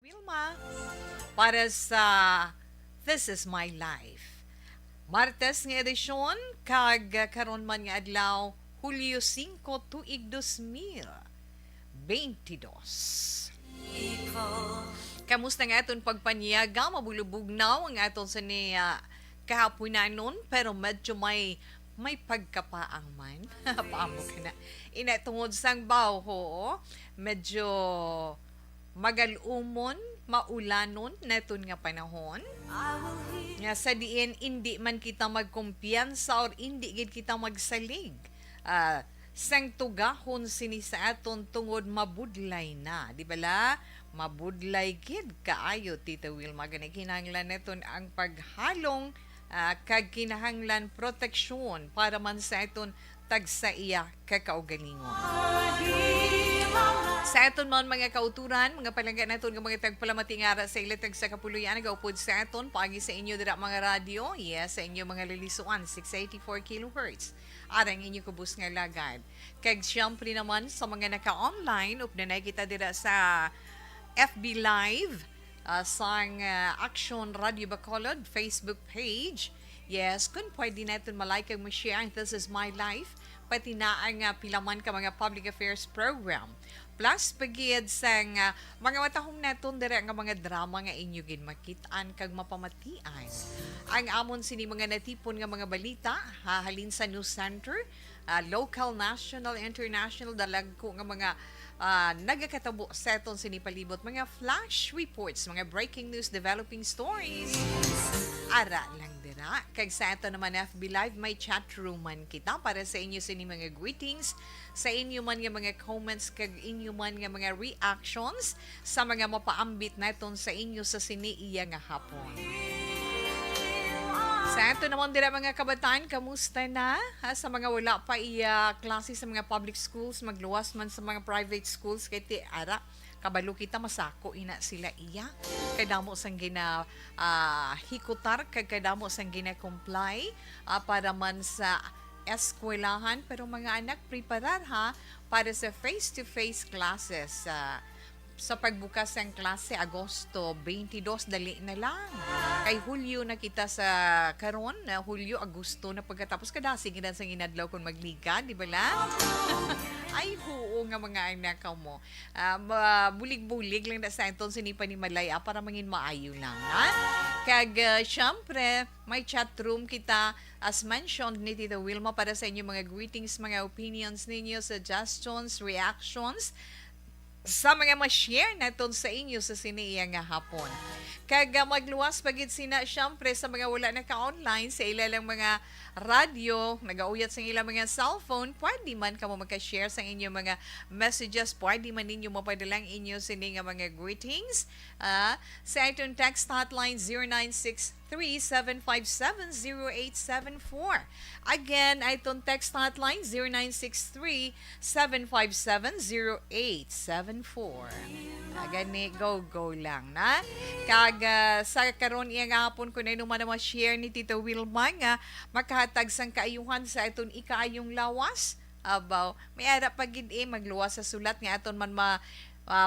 Wilma para sa This Is My Life. Martes nga edisyon kag karon man nga adlaw Hulyo 5 tuig 2022. Kamusta nga aton pagpanyaga mabulubugnaw ang aton sa niya kahaponanon pero medyo may pagkapaang man. Paamo ka na. Ina tungod sang bawho, medyo magalumon, maulanon neton nga panahon. Nga sa diin hindi man kita magkumpiyansa or hindi gid kita magsalig. Sang tugahon sini sa aton tungod mabudlay na, di bala? Mabudlay gid kaayo Tita Wilma gani kinahanglan neton ang paghalong kag kinahanglan proteksyon para man sa aton tagsa iya kakaugalingon. Sa aton mga kauturan, mga palangga naton nga mga tagpalamatingara sa ilatag sa kapuluyan nagaupod sa aton paagi sa inyo dira mga radyo, yes, sa inyo mga lilisuan 684 kHz. Arang inyo kubus nga lagad. Kag syempre naman sa mga naka-online upnanay kita dira sa FB Live sang Action Radio Bacolod Facebook page. Yes, kung pwede natin malike kag ma-share This Is My Life pati na ang pilaman ka mga public affairs program. Plus, pagiyad sang mga matahong naton dira nga mga drama nga inyo gin makitaan kag mapamatian. Ang amon sini mga natipon nga mga balita, hahalin sa News Center, local, national, international, dalagko nga mga nagakatabo sa aton sinipalibot, mga flash reports, mga breaking news, developing stories. Ara lang dira. Kag sa ato naman FB Live, may chat room man kita para sa inyo sini mga greetings, sa inyo man nga mga comments, kag inyo man nga mga reactions sa mga mapaambit naton sa inyo sa sini iya nga hapon. Sa ato naman dira mga kabataan, kamusta na? Sa mga wala pa iya klase sa mga public schools, magluwas man sa mga private schools, kay ti ara, kabalo kita masako ina sila iya. Kadamo sang gina hikutar, kag kadamo sang gina comply para man sa eskwelahan, pero mga anak preparar para sa face-to-face classes. Sa pagbukas ng klase Agosto 22 dali na lang. Kay Hulyo na kita sa karon na Hulyo, Agosto na pagkatapos kada sige na sa inadlaw kung magliga, di ba la? Ay huo nga mga anak mo. Bulig-bulig lang na sa aton sinipa ni Malaya para mangin maayo lang. Kag syempre may chat room kita as mentioned ni Tita Wilma para sa inyo mga greetings, mga opinions ninyo, suggestions, reactions sa mga ma-share naton sa inyo sa siniya nga hapon. Kag magluwas pagid sina syempre sa mga wala na ka-online sa ilalang mga radyo, nagauyat sa ilang mga cellphone, pwede man kamo magka-share sa inyo mga messages, pwede man ninyo mapadalang inyo sini nga mga greetings sa itong text hotline 0963-757-0874. Again, itong text hotline 0963-757-0874. Gani, go lang na. Kag sa karon iya nga hapon ko na naman ma-share ni Tita Wilma nga makahatag sang kaayuhan sa aton ikaayong lawas. Abaw, may ara pagid magluwas sa sulat nga aton man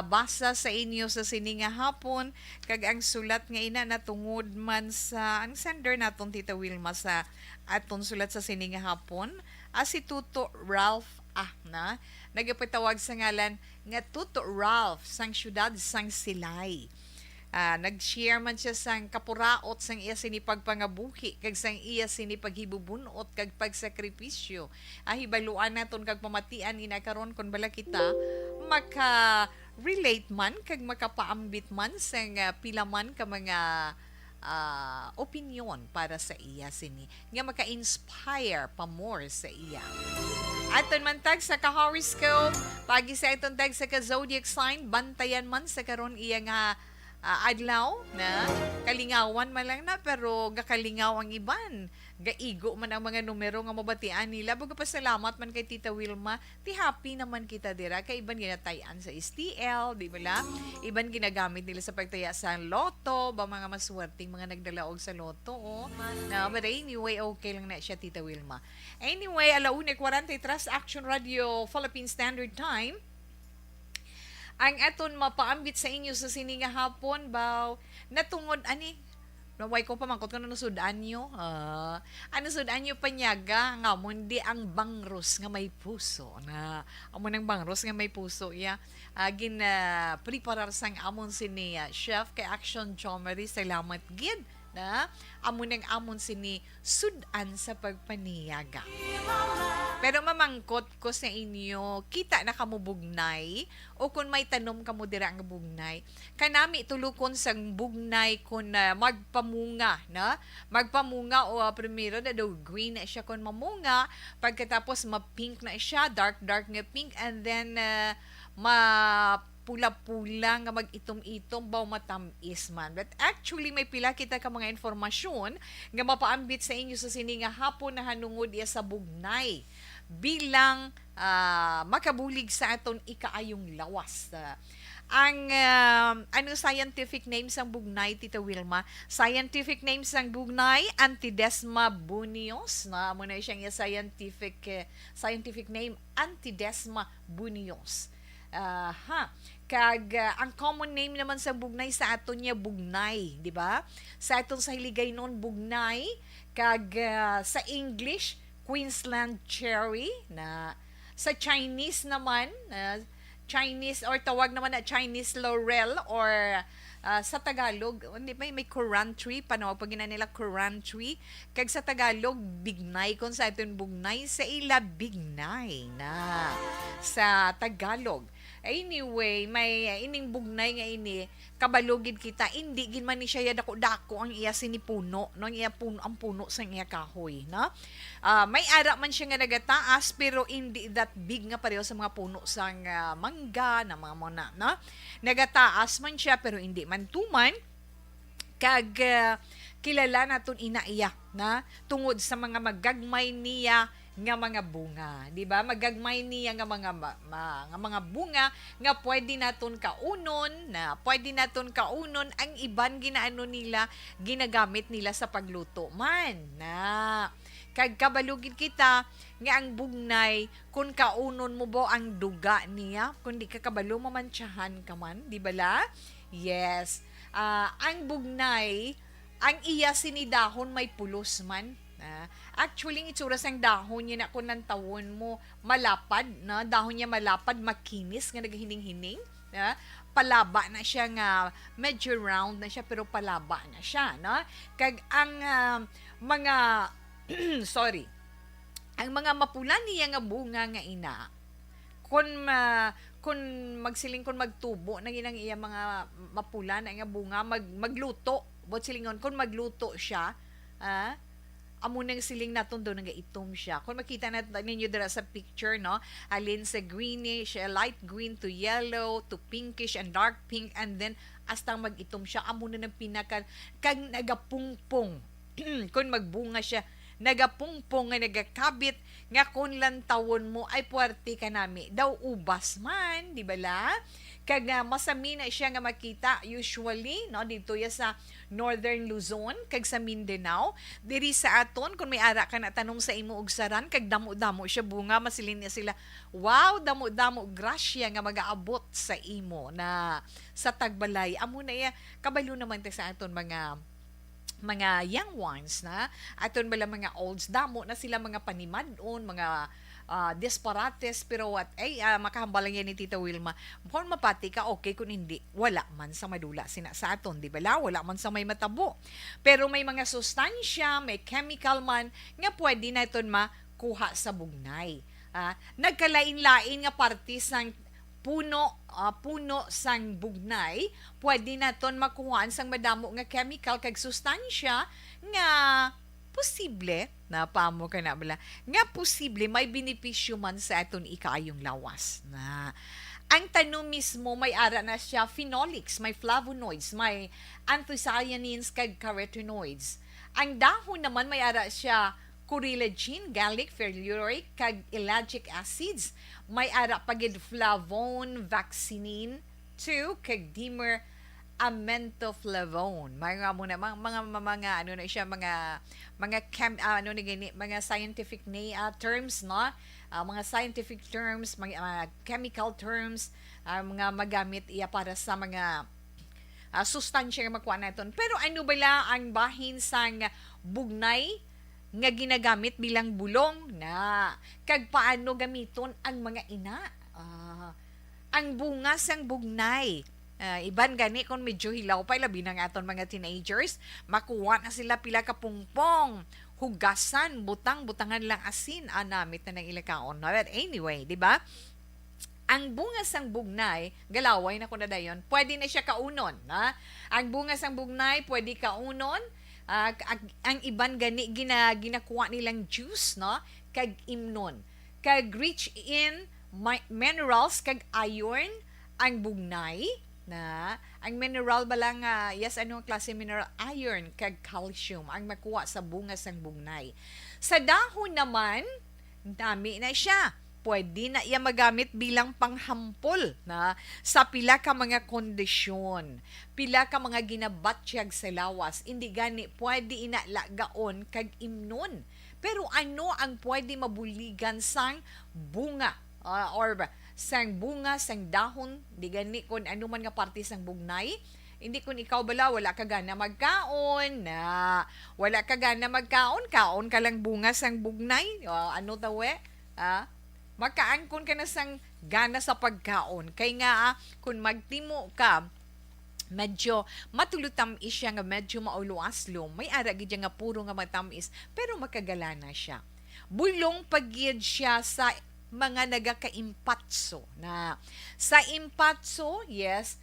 basa sa inyo sa sininga hapon, kag ang sulat nga ina natungod man sa ang sender naton Tita Wilma sa aton sulat sa sininga hapon, si Tuto Ralph na nagapatawag sa ngalan nga Tuto Ralph sang syudad sang Silay. Nag-share man siya sang kapuraot sang iya sini pagpangabuhi kag sang iya sini paghibubunot kag pagsakripisyo. Hibaluan naton kag pamatian ina karon kon bala kita maka-relate man kag makapaambit man sang pila man ka mga opinion para sa iya sini nga maka-inspire pa more sa iya. Aton man tag sa ka-horoscope, pagi sa aton tag sa ka-zodiac sign, bantayan man sa karon iya nga adlaw na kalingawan man lang na pero gakalingaw ang iban. Gaigo man ang mga numero nga mabatian nila. Bago pa salamat man kay Tita Wilma, ti happy naman kita dira kay iban ginatayan sa STL, di ba la? Iban ginagamit nila sa pagtaya sa loto, ba mga maswerteng mga nagdalaog sa loto, Na, but anyway, okay lang na siya Tita Wilma. Anyway, 1:43 Action Radio Philippine Standard Time. Ang aton mapaambit sa inyo sa sininga hapon baw natungod ani naway ko pamangkot ko na sudan nyo. Ano sudan nyo panyaga nga mundi ang bangros nga may puso na amo ng bangros nga may puso ya gin preparar sang amon sini chef kay Action Chomery salamat gid na amo ng amon sini sudan sa pagpaniyaga. Pero mamangkot ko sa inyo, kita na kamo bugnay o kung may tanom kamo dira nga bugnay, kanami tulukon sang bugnay kun magpamunga na magpamunga o primero na daw green na siya kun mamunga pagkatapos ma-pink na siya, dark nga pink and then pula-pula nga mag-itom-itom baw matamis man. But actually may pila kita ka mga informasyon nga mapaambit sa inyo sa sini nga hapon na hanungod iya sa bugnay bilang makabulig sa aton ikaayong lawas. Ang anong scientific name sang bugnay, Tita Wilma? Scientific name sang bugnay, Antidesma bunios. Na muna siyang scientific name, Antidesma bunios. Ang common name naman sa bugnay sa aton niya bugnay, di ba? Sa aton sa hiligay noon bugnay, sa English Queensland cherry na sa Chinese naman Chinese or tawag naman na Chinese laurel or sa Tagalog hindi may Coran tree panawag pag nila Coran tree kag sa Tagalog bignay kung sa aton bugnay sa ila bignay na sa Tagalog. Anyway, may ining bugnay nga ini kabalugid kita hindi gin man ni siya dako-dako ang iya sinipuno no ang iya puno ang puno sa iya kahoy na may ara man siya nga nagataas pero hindi that big nga pareho sa mga puno sang mangga na mga mona na nagataas man siya pero hindi man tuman kag kilala naton inaiya na tungod sa mga magagmay niya nga mga bunga, di ba? Magagmay niya nga mga bunga nga pwede naton kaunon ang iban ginaano nila ginagamit nila sa pagluto man na kag kabalugid kita nga ang bugnay kung kaunon mo bo ang duga niya kundi ka kabalo mamantsahan ka man, di bala? Yes. Ang bugnay ang iya sinidahon may pulos man. Actually, itsura sang dahon niya na kung ng tawon mo malapad, na dahon niya malapad, makinis, nga naghining-hining. Palaba na siya nga, medyo round na siya, pero palaba na siya. No? Kag ang mga, sorry, ang mga mapula niya nga bunga nga ina, kung magsiling kung magtubo na ginang iya mga mapula na nga bunga magluto bot silingon kung magluto siya amo nang siling naton do nga itom siya kung makita natin ninyo dira sa picture no alin sa greenish light green to yellow to pinkish and dark pink and then astang mag-itom siya amo na ng pinaka kag nagapungpong kung magbunga siya nagapungpong nga nagakabit nga kung lantawon mo ay puwerte ka nami daw ubas man di bala kag masami na siya nga makita usually no dito ya sa Northern Luzon kag sa Mindanao diri sa aton kung may ara ka na tanong sa imo og saran kag damo-damo siya bunga masilin niya sila wow damo-damo grasya nga magaabot sa imo na sa Tagbalay amo na ya kabalo naman ta sa aton mga young ones na aton bala mga olds damo na sila mga panimadon mga disparates pero what ay makahambalang yan ni Tita Wilma kung mapati ka okay kung hindi wala man sa madula sina sa aton di ba wala man sa may matabo pero may mga sustansya may chemical man nga pwede na iton makuha sa bugnay nagkalain-lain nga parte sang puno sang bugnay pwede naton makuhaan sang madamo nga chemical kag sustansya nga posible na pamo ka na bala nga posible may benepisyo man sa aton ikaayong lawas na ang tanong mismo may ara na siya phenolics, may flavonoids, may anthocyanins kag carotenoids. Ang dahon naman may ara siya corilagin, gallic, ferulic kag ellagic acids. May ara pagid flavone, vaccinin, 2 kag dimer amentoflavone. Mga ano na siya, ano na gini, mga scientific terms, no? Mga scientific terms, mga chemical terms, mga magamit iya para sa mga sustansya nga makuha naton. Pero ano bala ang bahin sang bugnay nga ginagamit bilang bulong na kag paano gamiton ang mga ina? Ang bunga sang bugnay. Iban gani kung medyo hilaw pa, labi ng aton mga teenagers, makuha na sila pila ka pungpong, hugasan, butangan lang asin, anamit na ng ilakaon. But anyway, di ba? Ang bunga sang bugnay, galaway na ko na dayon, pwede na siya kaunon. Ha? Ang bunga sang bugnay, pwede kaunon. Ang iban gani, ginakuha nilang juice, no? Kag imnon. Kag rich in minerals, kag iron, ang bugnay, na ang mineral ba lang yes, anong klase mineral? Iron kag calcium ang makuha sa bunga sang bugnay. Sa dahon naman, dami na siya. Pwede na iya magamit bilang panghampol na sa pila ka mga kondisyon, pila ka mga ginabatsyag sa lawas. Hindi gani pwede inalagaon kag imnon. Pero ano ang pwede mabuligan sang bunga or sang bunga, sang dahon, di gani kung ano man nga parte sang bugnay. Hindi kung ikaw bala, wala ka gana magkaon, wala ka gana magkaon, kaon ka lang bunga sang bugnay, ano tawe? Makaangkon ka na sang gana sa pagkaon. Kay nga, kung magtimo ka, medyo matulutamis siya nga medyo mauluaslo, may aragid nga puro nga matamis, pero makagalana siya. Bulong pagyid siya sa mga nagaka-impatso na sa impatso, yes,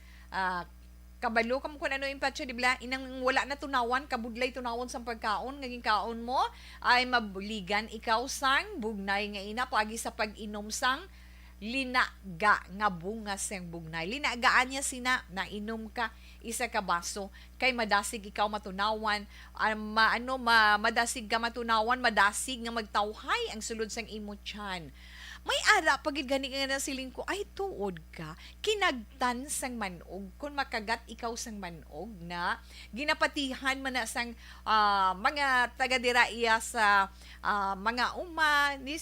kabalo kam kung ano impatso, di ba? Inang wala na tunawan, kabudlay tunawon sa pagkaon, ngaging kaon mo ay mabuligan ikaw sang bugnay nga ina pagi sa pag-inom sang linaga nga bunga sang bugnay. Linagaan niya sina, nainom ka isa ka baso kay madasig ikaw matunawan, madasig ka matunawan, madasig nga magtawhay ang sulod sang imo tiyan. May ara pagid gani nga nasiling ko, ay tuod ka kinagtan sang manog kung makagat ikaw sang manog na ginapatihan man na sang mga taga dira iya sa mga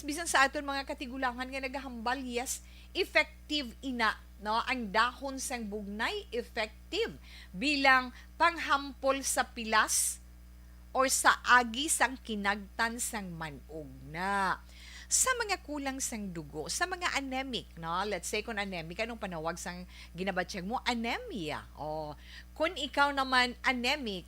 bisan sa aton mga katigulangan nga nagahambal, yes, effective ina, no, ang dahon sang bugnay effective bilang panghampol sa pilas or sa agi sang kinagtan sang manog na sa mga kulang sang dugo, sa mga anemic, no? Let's say kung anemic, anong panawag sang ginabatsyag mo? Anemia. O, kung ikaw naman anemic,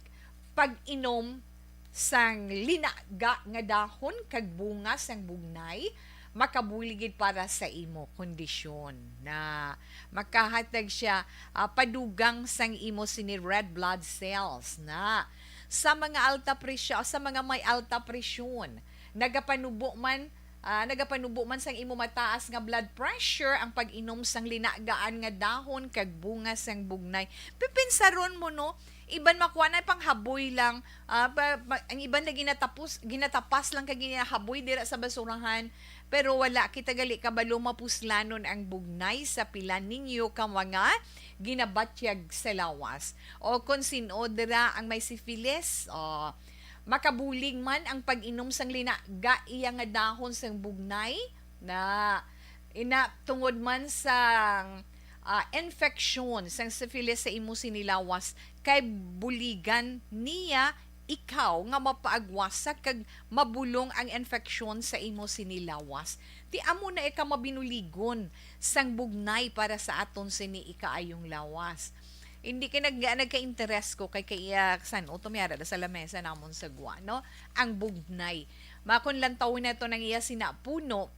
pag-inom sang linaga nga dahon kag bunga sang bugnay, makabuligid para sa imo kondisyon na makahatag siya padugang sang imo sini red blood cells na sa mga alta presyon, sa mga may alta presyon, nagapanubo man sang imo mataas nga blood pressure ang pag-inom sang linagaan nga dahon kag bunga sang bugnay. Pipinsaron mo, no, iban makuha na panghaboy lang, ang iban na ginatapas lang kag ginahaboy dira sa basurahan, pero wala kita gali kabalo mapuslanon ang bugnay sa pila ninyo ka mga ginabatyag sa lawas. O kung sino dira ang may syphilis, makabulig man ang pag-inom sang linaga iya nga dahon sang bugnay na tungod man sang infection sang syphilis sa imo sinilawas kay buligan niya ikaw nga mapaagwasa kag mabulong ang infeksyon sa imo sinilawas. Ti amo na ika mabinuligon sang bugnay para sa aton sini ikaayong lawas. Hindi ka nagka-interest ko kay san o tumiyara sa lamesa namon sa gwa, no? Ang bugnay. Makon lang tawin na ito ng iya sinapuno,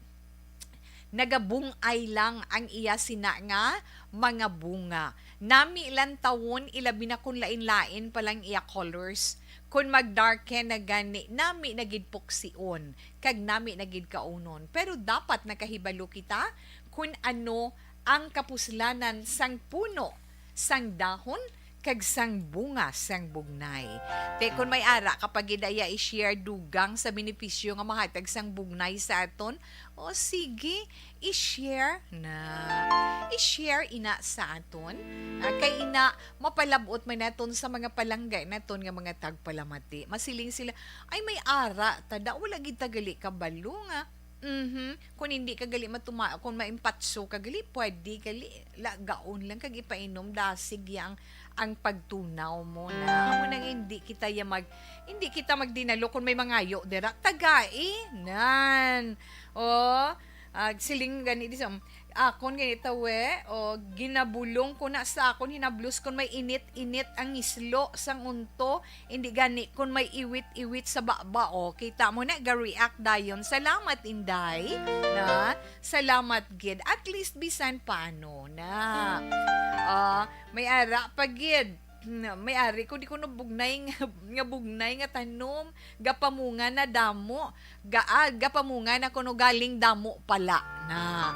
nagabungay lang ang iya sina nga mga bunga. Nami ilang tawon, ilabi na kung lain-lain palang iya colors. Kung mag-darken na gani, nami nagid puksiyon, kag nami nagid kaunon. Pero dapat nakahibalo kita kung ano ang kapuslanan sang puno, sang dahon, kag sang bunga sang bugnay. Te kun may ara kapag idaya i-share dugang sa benepisyo nga mahatag sang bugnay sa aton, o sige, i-share na. I-share ina sa aton. Kay ina mapalabot man naton sa mga palanggay naton nga mga tagpalamati. Masiling sila, ay may ara tada wala gid tagali kabalo nga. Kung hindi ka gali kung maimpatso ka gali, pwede gali gaon lang kag ipainom dasig yang ang pagtunaw mo na amo nang hindi kita magdinalo kung may mangayo dira tagai nan siling gani disam akon ganito o ginabulong ko na sa akon hinablos kon may init ang islo sang unto hindi gani kon may iwit sa baba kita mo na ga-react dayon salamat inday na salamat gid at least bisan paano na may ara pagid may ari ko di ko bugnay nga tanom gapamunga na damo gapamunga na kuno galing damo pala na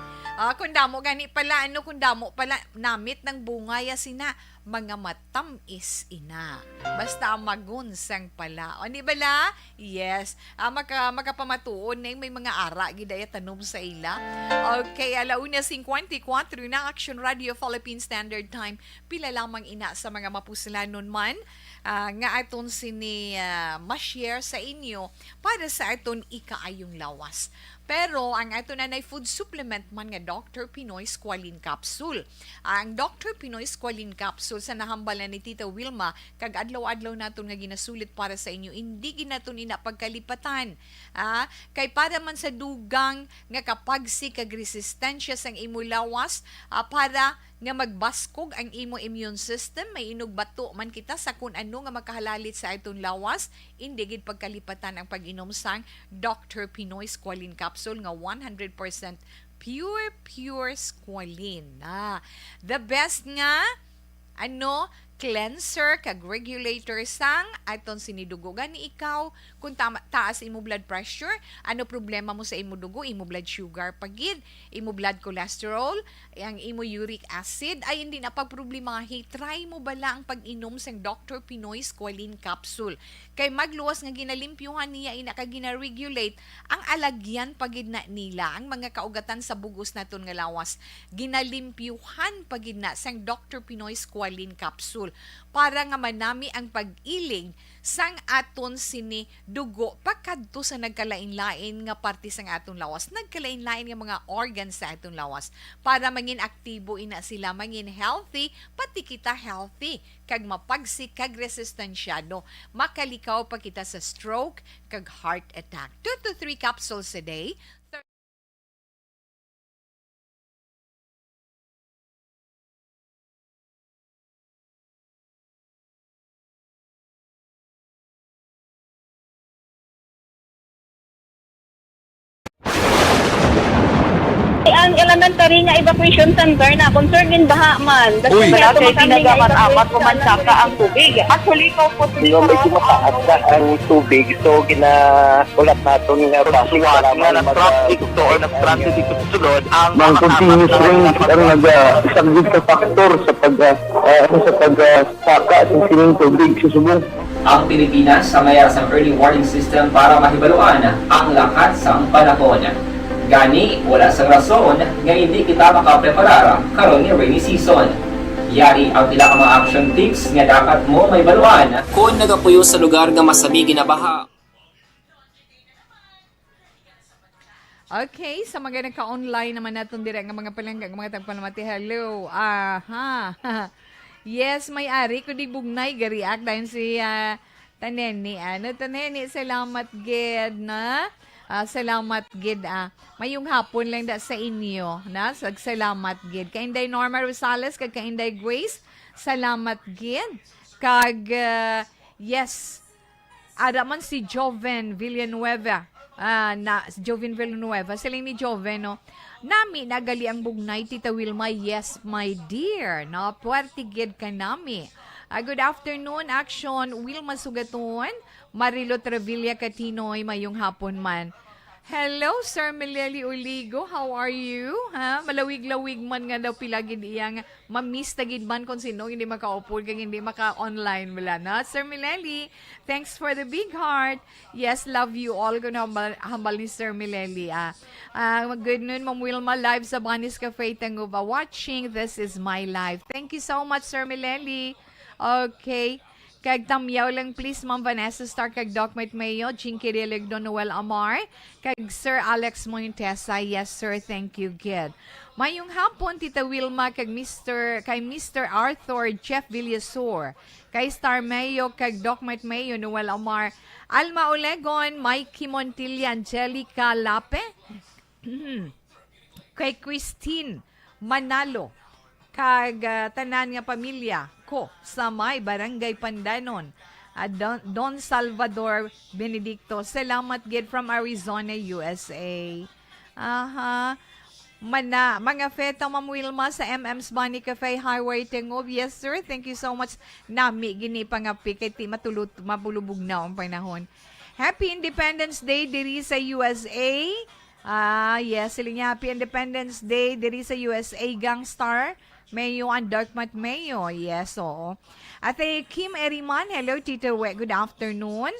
kung damo gani pala kung damo pala namit ng bunga ya sina mga matamis ina basta magunsang pala o di bala yes makapamatuon na may mga ara gidaya tanom sa ila okay 1:54 na Action Radio Philippine Standard Time pila lamang ina sa mga mapuslanon man nga aton sini ma-share sa inyo para sa aton ikaayong lawas. Pero ang ato na food supplement man nga Dr. Pinoy Squalene Capsule. Ang Dr. Pinoy Squalene Capsule sa nahambalan ni Tita Wilma kag adlaw-adlaw naton nga ginasulit para sa inyo hindi ginaton ina pagkalipatan. Kay para man sa dugang nga kapagsi kag resistensya sang imo lawas para nga magbaskog ang imo immune system may inugbato man kita sa kun ano nga makahalalit sa aton lawas hindi gid pagkalipatan ang pag-inom sang Dr. Pinoy Squalene Capsule nga 100% pure squalene. The best nga cleanser kag regulator sang aton sinidugogan ni ikaw kung taas imo blood pressure problema mo sa imo dugo imo blood sugar pagid imo blood cholesterol ang imo uric acid ay hindi na pagproblemahi try mo bala ang pag-inom sang Dr. Pinoy Squalene Capsule kay magluwas nga ginalimpyuhan niya ina kag gina-regulate ang alagyan pagid na nila ang mga kaugatan sa bugos naton nga lawas ginalimpyuhan pagid na sang Dr. Pinoy Squalene Capsule para nga manami ang pag-iling sang aton sini dugo pagkadto sa nagkalain-lain nga parte sang aton lawas nagkalain-lain nga mga organs sa aton lawas para mangin aktibo ina sila mangin healthy pati kita healthy kag mapagsik kag resistensyado makalikaw pa kita sa stroke kag heart attack 2 to 3 capsules a day. Ang elementary nga evacuation center na concern din baha man. Uy, kaya pinagamat-amat kumansaka ang tubig. Actually, ko po Medyo mataas na ang tubig. So, ginaulat natin nga basic para nga nag-traffic to or nag-traffic dito sa sulod ang Mang continuous rain ang isang good factor sa pagsaka sa sining tubig sa subong. Ang Pilipinas sa mayroon sa early warning system para mahibaluan ang lakas sa panahon. Gani, wala sa rason nga hindi kita makapreparar karon ni rainy season. Yari ang tila ka mga action tips nga dapat mo may baluan kung nagapuyo sa lugar nga masabi ginabaha. Okay, sa mga nagka-online naman natin dire nga mga palangga, mga tagpalamati. Hello. Yes, may-ari ko di bugnay gariak dahil si Taneni. Taneni, salamat gid na. Salamat gid mayong hapon lang da sa inyo na salamat gid kay Inday Norma Rosales kag kay Inday Grace salamat gid kag yes ada man si Joven Villanueva Joven Villanueva sila ni Joven no nami nagali ang bugnay Tita Wilma yes my dear no puwerte gid ka nami. Good afternoon, Action Wilma Sugaton, Marilo Trevilla Catinoy, mayong hapon man. Hello, Sir Meleli Uligo. How are you? Ha? Malawig-lawig man nga daw pilagid iyang mamiss na gid man kung sino hindi makaupod kag hindi maka-online wala na. Sir Meleli, thanks for the big heart. Yes, love you all. Kung hambal ni Sir Meleli. Good noon, Ma'am Wilma, live sa Banis Cafe Tanguba. Watching, this is my life. Thank you so much, Sir Meleli. Okay. Kag tamyaw lang please, Ma'am Vanessa Star, kag Doc Mate Mayo, Jinky Religdo, Noel Amar, kag Sir Alex Montesa. Yes, sir, thank you, Gid. Mayong hapon, Tita Wilma, kay Mr. Arthur Jeff Villasor, kay Star Mayo, kag Doc Mate Mayo, Noel Amar, Alma Olegon, Mikey Montilla, Angelica Lape, kay Christine Manalo, kag tanan nga pamilya ko sa may Barangay Pandanon. Don Salvador Benedicto. Salamat gid from Arizona, USA. Aha. Mga feta, Ma'am Wilma, sa MM's Bunny Cafe Highway Tingob. Yes, sir. Thank you so much. Nami, gini pangapi, kay ti mapulubog na ang panahon. Happy Independence Day diri sa USA. Yes, sila niya. Happy Independence Day diri sa USA, Gangstar. Mayo and Darkmat Mayo. Yes, oo. At Kim Eriman, hello, Tito We. Good afternoon.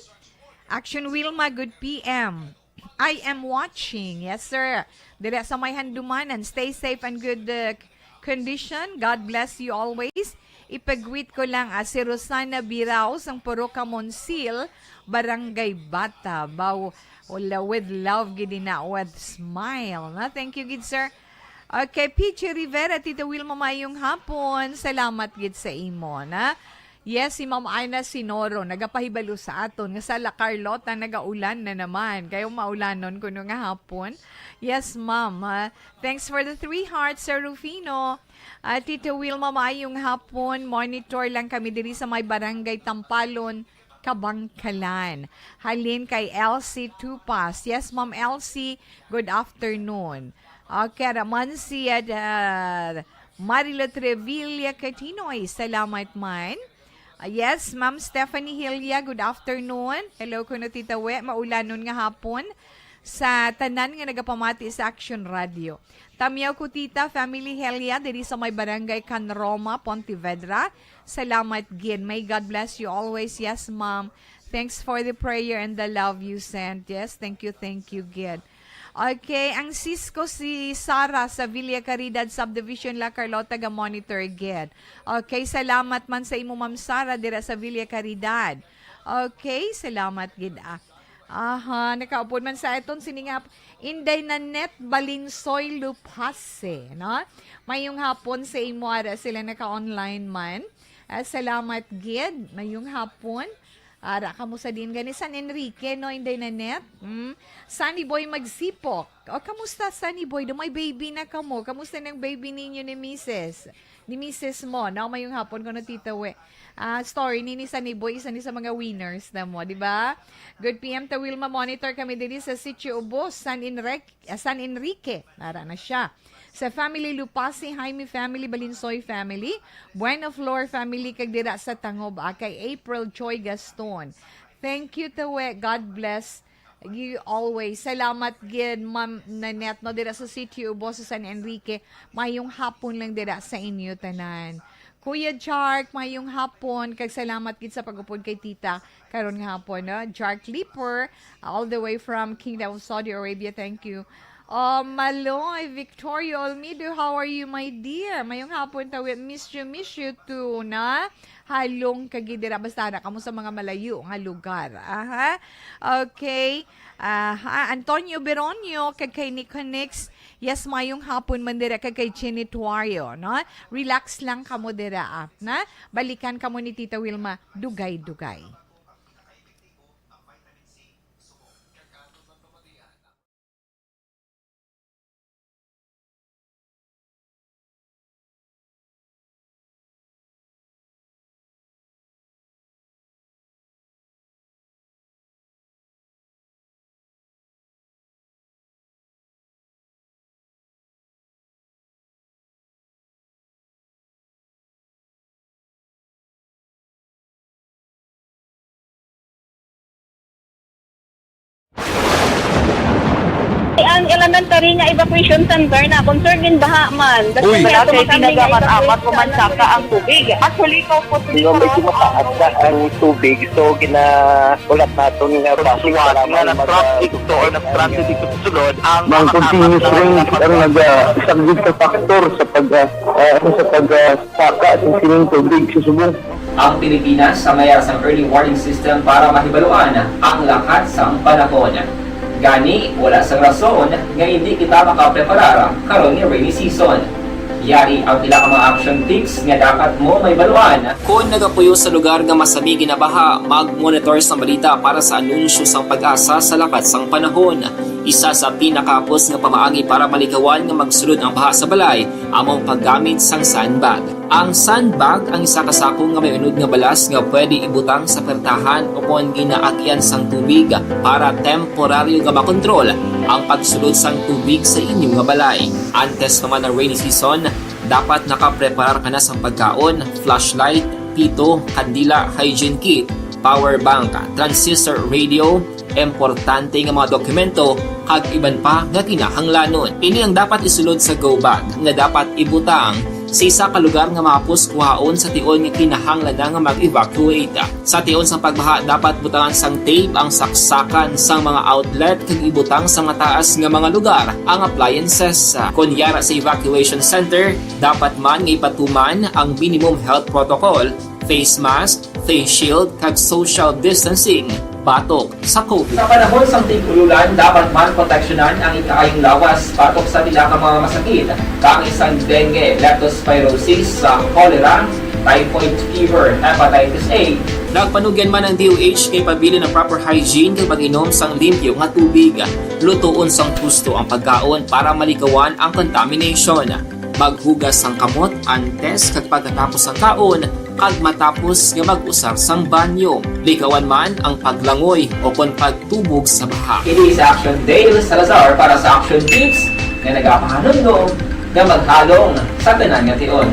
Action Wilma, good PM. I am watching. Yes, sir. Dire sa may handumanan. Stay safe and good condition. God bless you always. Ipagwit ko lang si Rosana Birao sang Poroca Monsil, Barangay Bata. With love, gidi na, with smile. Na? Thank you, good sir. Okay, PJ Rivera, Tita Wilma, mayong hapon. Salamat gid sa imo, na. Yes, si Ma'am Aina Sinoro, nagapahibalo sa aton. Nga sa La Carlota, nagaulan na naman. Kayo maulanon kuno nga hapon. Yes, Ma'am. Thanks for the 3 hearts, Sir Rufino. Tita Wilma, mayong hapon. Monitor lang kami diri sa may Barangay Tampalon, Kabangkalan. Halin kay Elsie Tupas. Yes, Ma'am Elsie, good afternoon. Okay, Ramansi at Marilo Trevilla Catinoy. Salamat man. Yes, Ma'am Stephanie Hilya, good afternoon. Hello ko na Tita We, maulanon nga hapon sa tanan nga nagapamati sa Action Radio. Tamyaw ko Tita, Family Helia, diri sa may Barangay Canroma, Pontevedra. Salamat gin. May God bless you always. Yes, Ma'am. Thanks for the prayer and the love you sent. Yes, thank you, gin. Okay, ang sis ko si Sara sa Villa Caridad Subdivision La Carlota ga monitor gid. Okay, salamat man sa imo Ma'am Sara dira sa Villa Caridad. Okay, salamat gid. Aha, nakaupod man sa iton siningap Inday na net Balinsoy Lupase, no? Mayong hapon sa imo ara sila naka-online man. Salamat gid, mayong hapon. Ara, kamusta din gani San Enrique, no? Inday na net. Sunny Boy Magsipok. O, kamusta Sunny Boy? May baby na kamo. Kamusta ng baby ninyo ni Mrs.? Ni Mrs. mo, no? Mayong hapon ko na Tita We. Story ni Sunny Boy, isa ni sa mga winners na mo, di ba? Good PM to Wilma, monitor kami dito sa Sitio Ubos, San Enrique. Nara na siya. Sa family Lupasi, Jaime family, Balinsoy family, Bueno Flor family, kag dira sa Tangob, kay April Joy Gaston. Thank you to we. God bless you always. Salamat gid Ma'am Nanette, no, dira sa City Ubos sa San Enrique. Mayong hapon lang dira sa inyo tanan. Kuya Jark, mayong hapon. Kag salamat gid sa pag-upod kay Tita karon nga hapon, no? Jark Leaper, all the way from Kingdom of Saudi Arabia. Thank you. Maloy, Victoria Olmido, how are you, my dear? Mayong hapon tawid, miss you too, na? Halong kagidira, basta na kamo sa mga malayo nga lugar. Aha. Okay. Antonio Beronio, kay Nico Nix, yes, mayong hapon man dira kay Chinituario, no? Relax lang kamo dira, na? Balikan kamo ni Tita Wilma, dugay-dugay. ang elementary nga evacuation center na concern din baha man. Uy. Wala Kaya pinagamat-amat kumansaka ang tubig. Actually, ikaw po Di ba medyo mataas na ang tubig, so ginaulat natin nga Pasuwat nga ng truck dito or ng transit dito sa sulod ang Mang continuous range ang nag-isang sa factor sa pagsaka at sining tubig sa subong. Ang Pilipinas sa mayas ng early warning system para mahibaluan ang lakat sang panahon. Gani, wala sang rason nga hindi kita makapreparar karon ni rainy season. Yari ang pila ka mga action tips nga dapat mo may baluan. Kung nagapuyo sa lugar nga masabi ginabaha, mag-monitor sa balita para sa anunsyo sang pag-asa sa lakat sang panahon. Isa sa pinakapos nga pamaagi para malikawan nga magsulod ang baha sa balay, among paggamit sang sandbag. Ang sandbag ang isa kasakong nga may unod nga balas nga pwede ibutang sa pertahan upon ginaagyan sang tubig para temporaryo nga makontrol ang pagsulod sang tubig sa inyong nga balay. Antes naman ng rainy season, dapat nakapreparar ka na sa pagkaon, flashlight, pito, kandila, hygiene kit, power bank, transistor radio, importante nga mga dokumento, kag iban pa nga kinahanglanon. Ini ang dapat isulod sa go bag nga dapat ibutang sa isa ka lugar nga mapos kuhaon sa tion nga kinahanglan nga mag-evacuate. Sa tion sa pagbaha dapat butangan sang tape ang saksakan sang mga outlet kag ibutang sa mataas nga mga lugar ang appliances. Kunyara sa evacuation center, dapat man nga ipatuman ang minimum health protocol, face mask, face shield kag social distancing batok sa COVID. Sa panahon sa tig-ululan, dapat man proteksyonan ang ikaayong lawas batok sa pila ka mga masakit, kang isang dengue, leptospirosis, cholera, typhoid fever, hepatitis A. Nagpanugyan man ang DOH kay pabili ng proper hygiene kay pag-inom sang limpyo nga tubig. Lutuon sang gusto ang pagkaon para malikawan ang contamination. Maghugas sang kamot antes kag pagkatapos ang kaon kag matapos nga mag-usar sang banyo. Likawan man ang paglangoy o kon pagtubog sa baha. It is Action Dale Salazar para sa Action Tips nga nagapahanong nga maghalong sa tanan nga tion.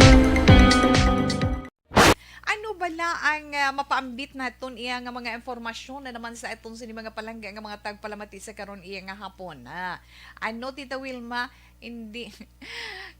Ano bala ang mapaambit naton iya nga mga informasyon na naman sa itong sini mga palangga nga mga tagpalamati sa karon iya nga hapon. Ano Tita Wilma, hindi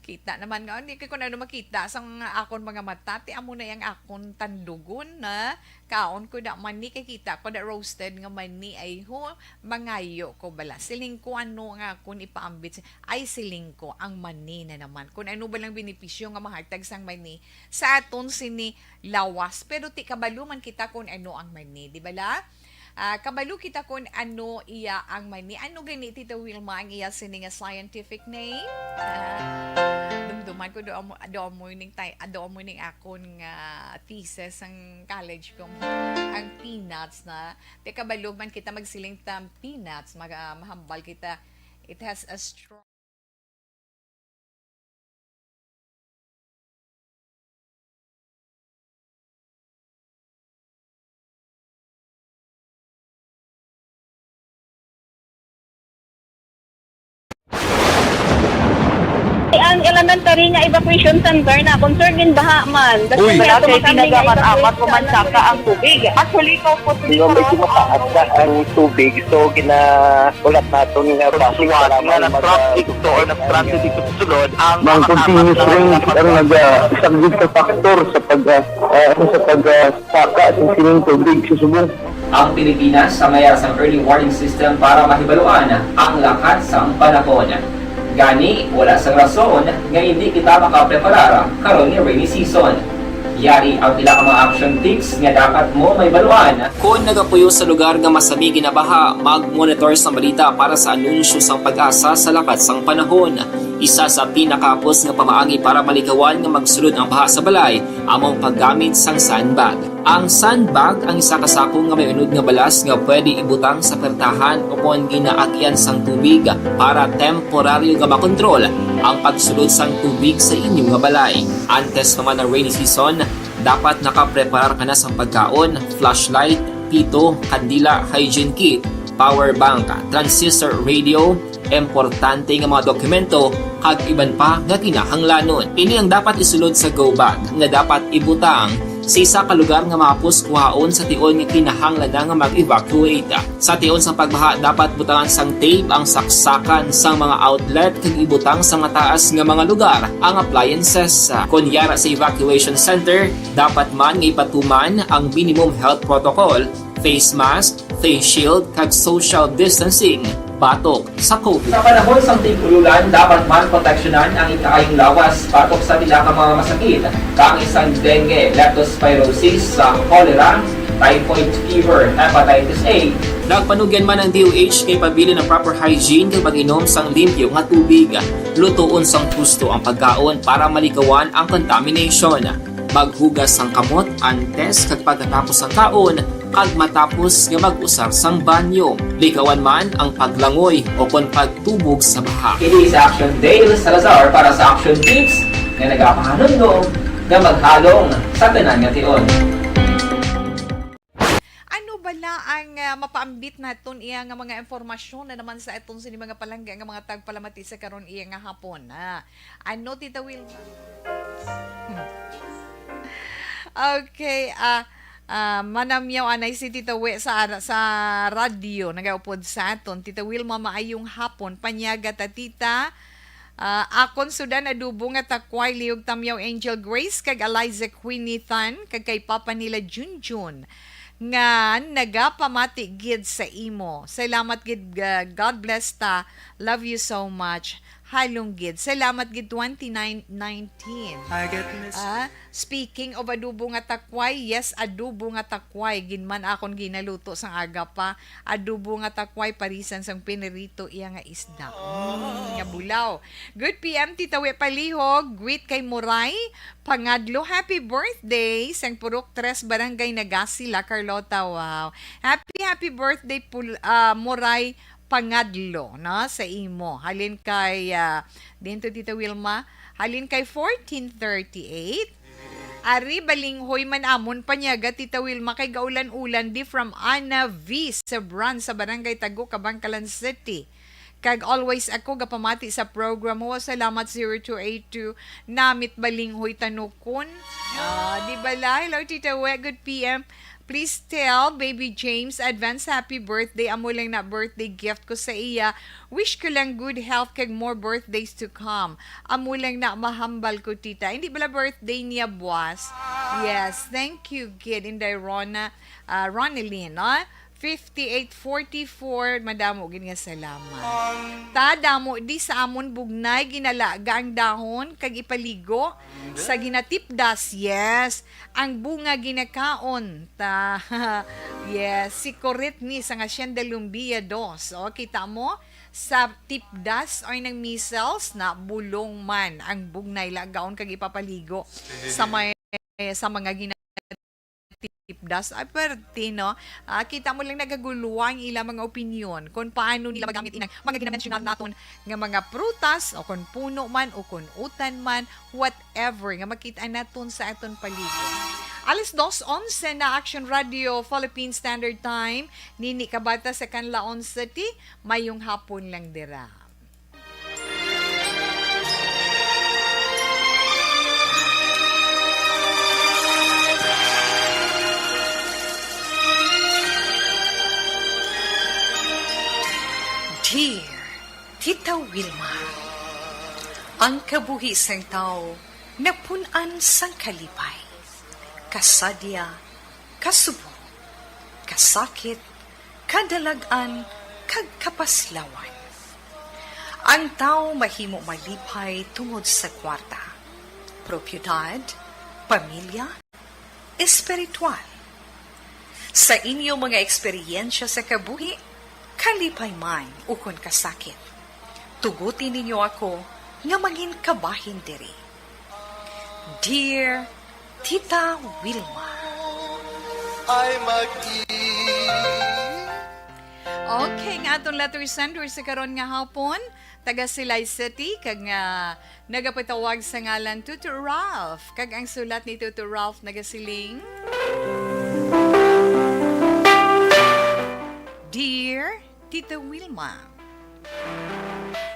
kita naman nga hindi ko na makita sang akon mga mata ti amo na yang akon tandugon na kaon ko da mani kay kita ko da roasted nga mani ay ho mangayo ko bala siling ko ano nga akon ipaambit ay siling ko ang mani na naman kun ano ba lang benepisyo nga mahatag sang mani sa aton sini lawas pero ti kabalo man kita kun ano ang mani di bala. Kabalo kita kung ano iya ang mani. Ano gani Tita Wilma ang iya sini nga scientific name? Dumduman ko do morning akon nga thesis ang college ko. Ang peanuts na. Te kabalo man kita magsiling tam peanuts, mahambal kita. It has a strong Ang elementary nga evacuation center na concern din baha man. Uy. Kaya pinagamat-amat kumansaka ang tubig. Actually, ikaw po Di ba medyo mataas na ang tubig, so ginaulat natin nga pasuwat nga ng truck dito or ng transit dito sa sulod ang Mang continuous range ang nag-isang sa factor sa pagsaka at sining tubig sa subong. Ang Pilipinas sa mayas ng early warning system para mahibaluan ang lakat sang panahon. Gani, wala sang rason nga hindi kita makapreparar karon ni rainy season. Yari ang pila ka mga action tips nga dapat mo may baluan. Kung nagapuyo sa lugar nga masabi ginabaha, mag-monitor sa balita para sa anunsyo sang pag-asa sa lakat sang panahon. Isa sa pinakapos nga pamaagi para malikawan nga magsulod ang baha sa balay, among paggamit sang sandbag. Ang sandbag ang isa kasakong nga may unod nga balas nga pwede ibutang sa pertahan upon ginaagyan sang tubig para temporaryo nga makontrol ang pagsulod sang tubig sa inyong nga balay. Antes naman ng rainy season, dapat nakapreparar ka na sa pagkaon, flashlight, pito, kandila, hygiene kit, power bank, transistor radio, importante nga mga dokumento, kag iban pa nga kinahanglanon. Ini ang dapat isulod sa go bag nga dapat ibutang sa isa ka lugar nga mapos kuhaon sa tion nga kinahanglan na nga mag-evacuate. Sa tion sang pagbaha dapat butangan sang tape ang saksakan sang mga outlet kag ibutang sa mataas nga mga lugar ang appliances. Kunyara sa evacuation center, dapat man nga ipatuman ang minimum health protocol, face mask, face shield kag social distancing batok sa COVID. Sa panahon sa tig-ululan, dapat man proteksyonan ang ikaayong lawas batok sa tila ka mga masakit, kang isang dengue, leptospirosis, cholera, typhoid fever, hepatitis A. Nagpanugyan man ang DOH kay pabili ng proper hygiene kay pag-inom sang limpyo nga tubig. Lutuon sang gusto ang pagkaon para malikawan ang contamination. Maghugas sang kamot antes kag pagkatapos ang kaon kag matapos nga mag-usar sang banyo. Likawan man ang paglangoy o kon pagtubog sa baha. Kini sa Action Dale Salazar para sa Action Tips nga nagapahanundong nga maghalong sa tanan nga tion. Ano bala ang mapaambit naton iya nga mga informasyon na naman sa aton sa mga palangga nga mga tagpalamati sa karon iya nga hapon. Ano Tita Wilma? Okay, manamyaw anay si Tita We sa radyo nagaupod sa aton. Tita Wilma, maayong hapon. Panyaga ta tita. Akon sudan adubo nga takway liog tamyaw Angel Grace kag Eliza Quinithan kag kay papa nila Junjun nga nagapamati gid sa imo. Salamat gid, God bless ta. Love you so much. Halong gid. Salamat gid 2919. Speaking of adobo nga takway, yes, adobo nga takway. Ginman akon ginaluto sang aga pa. Adobo nga takway parisan sang pinirito iya nga isda. Nga bulaw. Good PM Tita We Palihog. Greet kay Moray Pangadlo. Happy birthday sang Purok 3 Barangay Nagasila, Carlota. Wow. Happy birthday Moray Pangadlo, no, sa imo. Halin kay dito Tita Wilma, halin kay 1438. Ari balinghoy man amon panyaga Tita Wilma kay gaulan-ulan di from Ana V sa Bran sa Barangay Tago, Kabangkalan City. Kag always ako gapamati sa program mo. Salamat 0282 namit balinghoy tanukon. Di bala? Hello Tita We, good PM. Please tell Baby James advance happy birthday. Amo lang na birthday gift ko sa iya. Wish ko lang good health kag more birthdays to come. Amo lang na mahambal ko tita. Hindi bala birthday niya buwas. Yes, thank you kid. Inday Ronelyn, no? 5844, madamo gid nga salamat. Tadamo di sa amon bugnay ginalaga ang dahon kag ipaligo sa ginatipdas. Yes, ang bunga ginakaon ta. Yes, si Corit ni sa Hacienda Lumbia 2. O kita mo sa tipdas ay ng measles na bulong man ang bugnay lagaon kag ipapaligo sa mga tipdas ay perti, no? Kita mo lang nagaguluwang ilang mga opinion kung paano nila magamit inang mga ginamensyonal naton nga mga prutas o kung puno man o kung utan man, whatever nga makita naton sa aton paligid. Alas 2:11 na Action Radio Philippine Standard Time. Nini kabata sa Canlaon City, mayong hapon lang dira. Dear Tita Wilma, ang kabuhi sang tao napunan sang kalipay, kasadya, kasubo, kasakit, kadalagan, kag kapaslawan. Ang tao mahimo malipay tungod sa kwarta, propiedad, pamilya, espiritual. Sa inyo mga eksperyensya sa kabuhi, kalipay man ukon kasakit, tugutin ninyo ako nga maging kabahin diri. Dear Tita Wilma. Okay, nga atong letter sender sa karon nga hapon, taga Silay City, kag nga nagapatawag sa ngalan Tutu Ralph, kag ang sulat ni Tutu Ralph nagasiling, Dear Tita Wilma,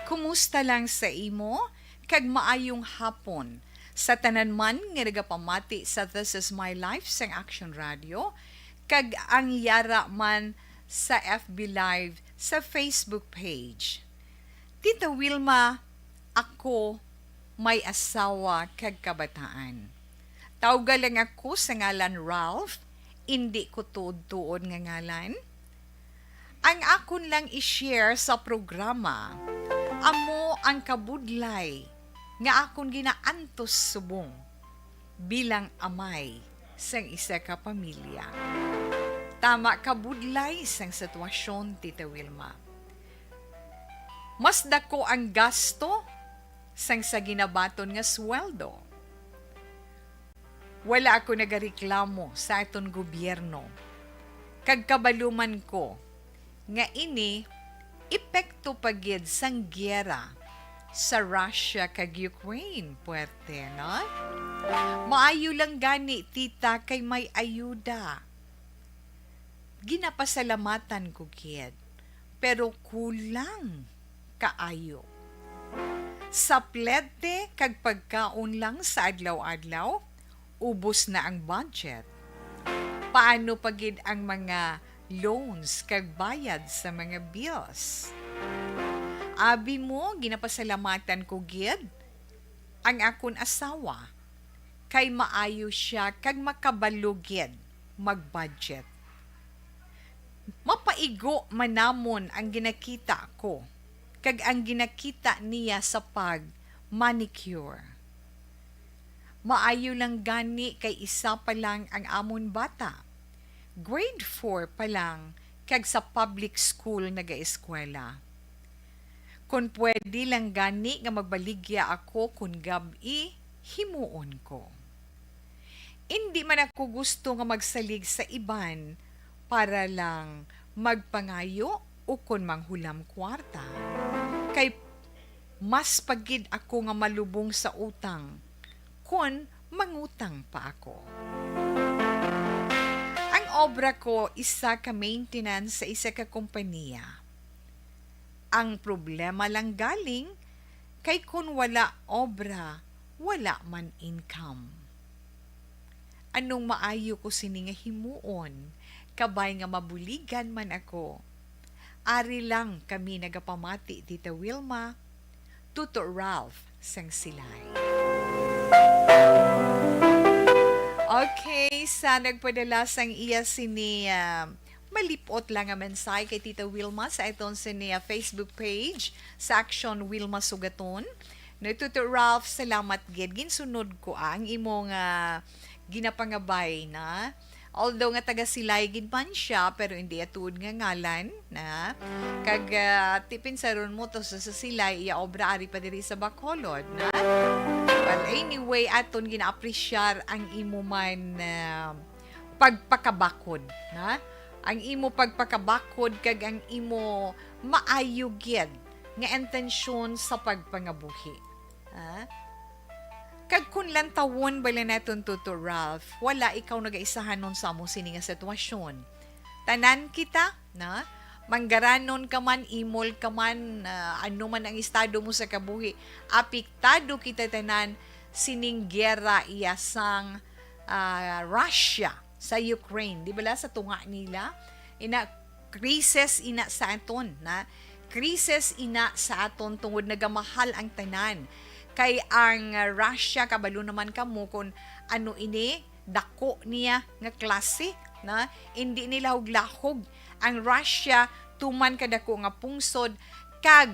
kumusta lang sa imo? Kag maayong hapon. sa tanan man nga nagapamati sa This Is My Life sang Action Radio, kag ang yara man sa FB Live sa Facebook page. Tita Wilma, ako may asawa kag kabataan. Tawga lang ako sa ngalan Ralph, hindi ko tuod-tuod nga ngalan. Ang akon lang i-share sa programa, amo ang kabudlay nga akon ginaantos subong bilang amay sang isa ka pamilya. Tama kabudlay sang sitwasyon, Tita Wilma. Mas dako ang gasto sang sa ginabaton nga sweldo. Wala ako nagareklamo sa aton gobyerno. Kag kabaluman ko nga ini epekto pagid sang gyera sa Russia kag Ukraine, puwerte, no? Maayo lang gani, tita, kay may ayuda. Ginapasalamatan ko, kid, pero kulang kaayo. Sa plete kag pagkaon lang sa adlaw-adlaw, ubos na ang budget. Paano pagid ang mga loans kag bayad sa mga bills? Abi mo, ginapasalamatan ko gid ang akon asawa kay maayo siya kag makabalugid mag-budget. Mapaigo manamon ang ginakita ko kag ang ginakita niya sa pag-manicure. Maayo lang gani kay isa pa lang ang amon bata. Grade 4 pa lang kag sa public school nagaeskwela. Kung pwede lang gani nga magbaligya ako kung gabi, himuon ko. Hindi man ako gusto nga magsalig sa iban para lang magpangayo o kung manghulam kwarta. Kay mas pagid ako nga malubong sa utang kung mangutang pa ako. Ang obra ko isa ka maintenance sa isa ka kompanya. Ang problema lang galing kay kung wala obra, wala man income. Anong maayo ko sini nga himuon, kabay nga mabuligan man ako. Ari lang kami nagapamati, Tita Wilma, Tuto Ralph, sang silay. Okay, sa nagpadala sang iya sini malipot lang ang mensahe kay Tita Wilma sa itong sini Facebook page sa Action Wilma Sugaton. No, Tuto Ralph, salamat gid. Ginsunod ko ang imong ginapangabay na. Although nga taga Silay gid man siya, pero hindi atuod nga ngalan na. Kag tipin sa ron mo to sa Silay, iya obra ari pa diri sa Bacolod na. Well, anyway, aton gina-appreciate ang imo man pagpakabakod, na? Ang imo pagpakabakod kag ang imo maayo gyud nga intensyon sa pagpangabuhi. Ha? Kag kun lang tawon bala naton Tuto Ralph, wala ikaw nagaisahan nun sa among sini nga sitwasyon. Tanan kita, na? Manggaranon ka man, imol ka man, ano man ang estado mo sa kabuhi, apektado kita tanan sining gyera iyasang Russia sa Ukraine. Di ba sa tunga nila? Krisis ina sa aton, na? Krisis ina sa aton tungod nagamahal ang tanan. Kay ang Russia, kabalo naman kamo kung ano ini, dako niya nga klase, na? Hindi nila huglahog ang Russia tuman kadako nga pungsod kag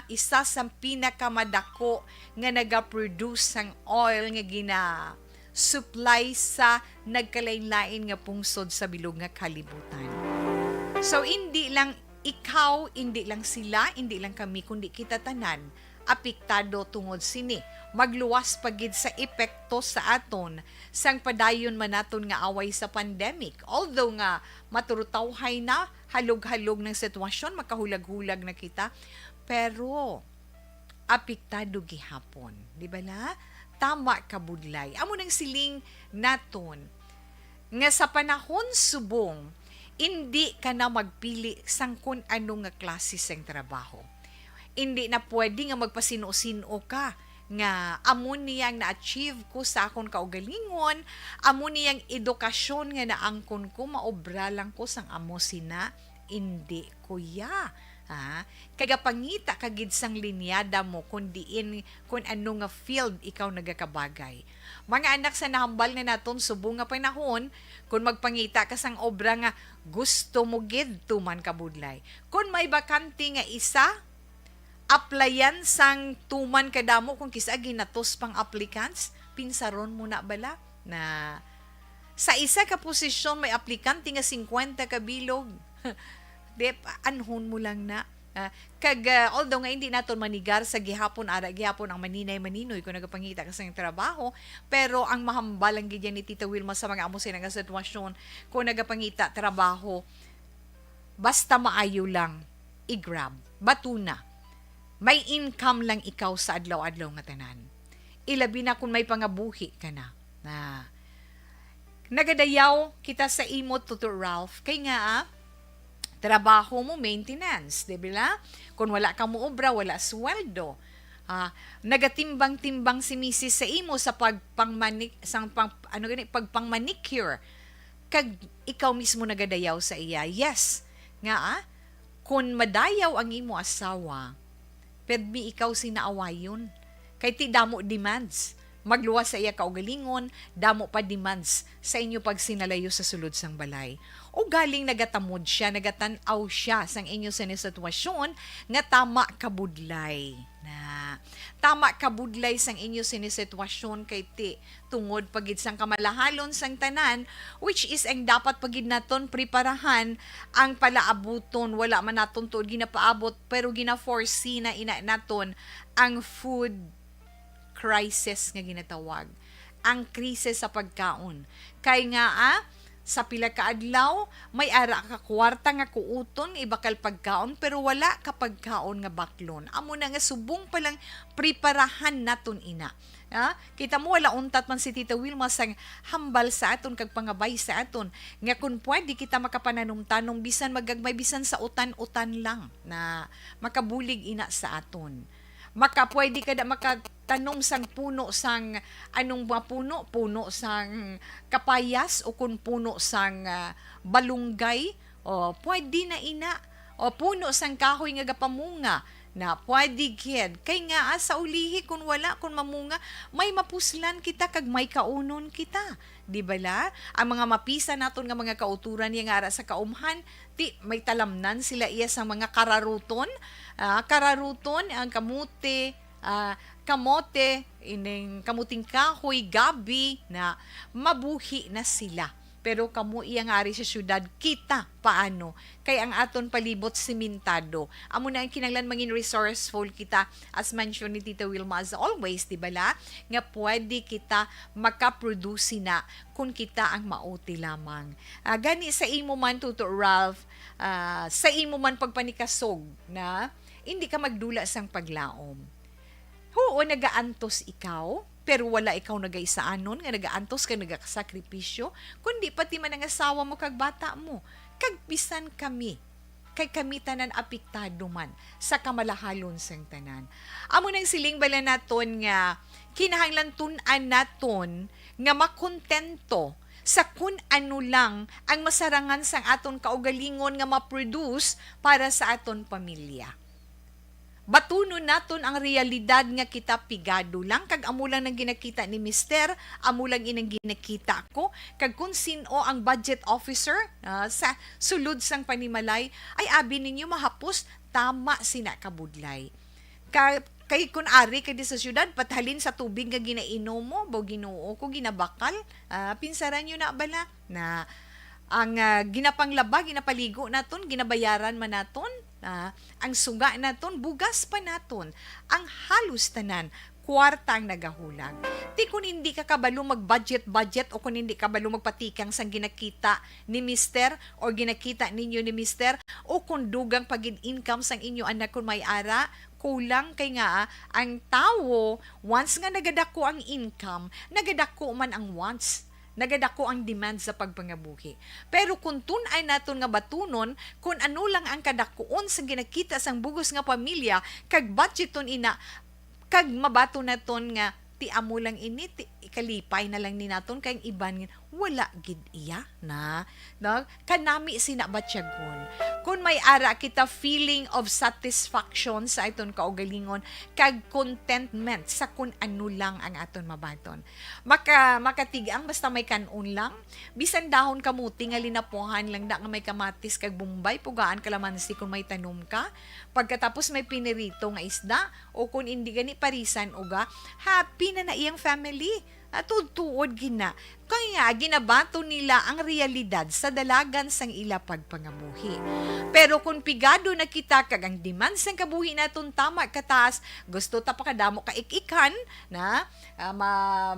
isa sa pinakamadako nga naga-produce sang oil nga supply sa nagkalain-lain nga pungsod sa bilog nga kalibutan. So hindi lang ikaw, hindi lang sila, hindi lang kami kundi kita tanan apektado tungod sini. Magluwas pagid sa epekto sa aton sang padayon man naton nga away sa pandemic. Although nga maturutawhay na, halog-halog ng sitwasyon, makahulag-hulag na kita, pero apektado gihapon. Di ba na? Tama kabudlay. Amo nang siling naton nga sa panahon subong, hindi ka na magpili sang kung ano nga klase sang trabaho. Hindi na pwede nga magpasino-sino ka nga amo niyang na-achieve ko sa akon kaugalingon, amo niyang edukasyon nga naangkon ko, maobra lang ko sang amo sina, hindi kuya. Ha? Kagapangita kagid sang linyada mo kung diin kung ano nga field ikaw nagakabagay. Mga anak sa nahambal na naton subong nga panahon, kung magpangita ka sang obra nga gusto mo gid tuman kabudlay. Kung may bakante nga isa, applyan sang tuman kadamo kung kisa ginatos pang applicants, pinsaron mo na bala na sa isa ka posisyon may aplikante nga 50 ka bilog. Di, anhon mo lang na. Although nga hindi naton manigar sa gihapon ang maninay maninoy kung nagapangita ka sa trabaho, pero ang mahambal ang gidyan ni Tita Wilma sa mga amo nga sitwasyon kung nagapangita trabaho, basta maayo lang i-grab, batuna. May income lang ikaw sa adlaw-adlaw nga tanan. Ilabi na kung may pangabuhi ka na. Nagadayaw kita sa imo, Tutor Ralph. Kay nga, trabaho mo, maintenance. Diba? Kung wala ka mo obra, wala sweldo. Nagatimbang-timbang si Mrs. sa imo sa pagpangmanicure. Kag ikaw mismo nagadayaw sa iya. Yes. Nga, kung madayaw ang imo asawa, pedmi ikaw sinaawayon. Kay ti damo demands. Magluwas sa iya kaugalingon, damo pa demands sa inyo pag sinalayo sa sulod sang balay. O galing nagatamod siya, nagatanaw siya sang inyo sa sitwasyon nga tama kabudlay. Tama kabudlay sang inyo sinisitwasyon kay ti tungod pagid sang kamalahalon sang tanan, which is ang dapat pagid naton preparahan ang palaabuton. Wala man naton tuod ginapaabot pero gina-foresee na ina naton ang food crisis nga ginatawag, ang krisis sa pagkaon. Kay nga sa pila ka adlaw may ara ka kwarta nga kuuton ibakal pagkaon pero wala ka pagkaon nga baklon. Amo na nga subong palang preparahan naton ina. Kita mo wala untat man si Tita Wilma sang hambal sa aton kag pangabay sa aton nga kung pwede kita makapananumtanong bisan magagmay bisan sa utan-utan lang na makabulig ina sa aton. Pwede ka da makatanom sang puno sang anong mga puno sang kapayas o kung puno sang balunggay o pwede na ina o puno sang kahoy nga gapamunga na pwede kid kay nga sa ulihi kung wala kung mamunga may mapuslan kita kag may kaunon kita, di bala? Ang mga mapisa naton nga mga kauturan yang ara sa kaumhan ti may talamnan sila iya sa mga kararuton ang kamote, ining kamuting kahoy, gabi na mabuhi na sila. Pero kamo iyang ari sa syudad, kita paano? Kay ang aton palibot simentado. Amo na ang kinanglan mangin resourceful kita, as mentioned ni Tita Wilma as always, di bala? Nga pwede kita makaproduce na kung kita ang mauti lamang. Gani sa imo man, Tutor Ralph, sa imo man pagpanikasog na hindi ka magdula sang paglaom. Oo, nagaantos ikaw, pero wala ikaw nagaisaanon, nga nagaantos ka, nagakasakripisyo, kundi pati man ang asawa mo kag bata mo. Kagbisan kami, kay kami tanan apektado man sa kamalahalon sang tanan. Amo nang siling bala naton nga, kinahanglan tun-an naton nga makontento sa kun ano lang ang masarangan sang aton kaugalingon nga ma-produce para sa aton pamilya. Batunon naton ang realidad nga kita pigado lang kag amo lang nang ginakita ni Mister, amo lang inang ginakita ko kag kung sino ang budget officer sa sulod sang panimalay ay abi ninyo mahapos tama sina kabudlay. Kay kun ari kay sa syudad pathalin sa tubig nga ginainom mo, bo Ginoo ko ginabakal, pinsaran nyo na bala na ang ginapanglaba, ginapaligo naton, ginabayaran man naton, ang suga naton, bugas pa naton, ang halos tanan, kwarta ang nagahulag. Di kung hindi ka kabalo mag-budget o kung hindi ka kabalo magpatikang sang ginakita ni Mister o ginakita ninyo ni Mister o kung dugang pagin income sang inyo anak kung may ara, kulang kay nga ang tao, once nga nagadako ang income, nagadako man ang wants. Nagadako ang demand sa pagpangabuhi. Pero kung tunay naton nga batunon, kung ano lang ang kadakuon sa ginakita sang bugos nga pamilya, kag budgeton ina, kag mabato naton nga ti amo lang ini ti ikalipay na lang ni naton kay iban wala gid iya na kanami sinabatyagon kun may ara kita feeling of satisfaction sa aton kaugalingon kag contentment sa kun ano lang ang aton mabaton makatigang basta may kanon lang bisan dahon kamuti nga linapuhan lang da nga may kamatis kag bumbay pugaan kalamansi kun may tanom ka pagkatapos may pinirito nga isda o kun hindi gani parisan uga happy na iyang family at tuod gina. Kaya ginabato nila ang realidad sa dalagan sang ila pagpangabuhi. Pero kung pigado na kita kag ang demand sang kabuhi naton tama kataas, gusto ta pa kadamo ka ikikan na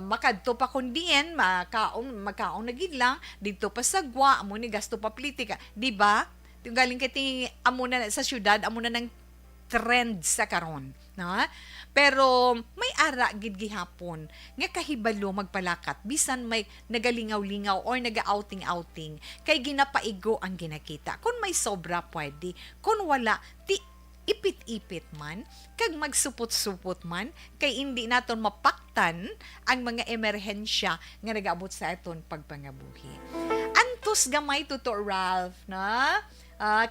makadto pa kundian, makaon na gid lang dito pa sagwa amo ni gasto pa politika, di ba? Galing kiti amo na sa syudad, amo na ng trend sa karon, na? Pero may ara gid gihapon nga kahibalo magpalakat bisan may nagalingaw-lingaw or naga-outing-outing kay ginapaigo ang ginakita. Kung may sobra pwede, kung wala ti ipit-ipit man kag magsupot-supot man kay hindi naton mapaktan ang mga emerhensya nga nagaabot sa aton pagpangabuhi. Antos gamay Tutor Ralph na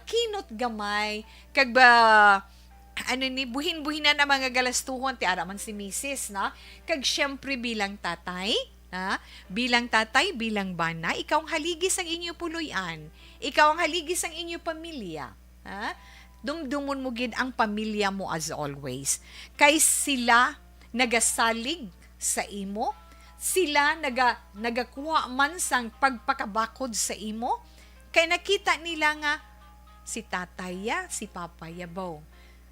kinot gamay kag ba buhin-buhinan ang mga galastuhon ti araman si Mrs. na kag syempre bilang tatay bilang bana ikaw ang haligis ang inyo puluyan, ikaw ang haligis ang inyo pamilya, dumdumon mo gid ang pamilya mo as always kay sila nagasalig sa imo, sila nagakuha man sang pagpakabakod sa imo kay nakita nila nga si tataya, si papaya baw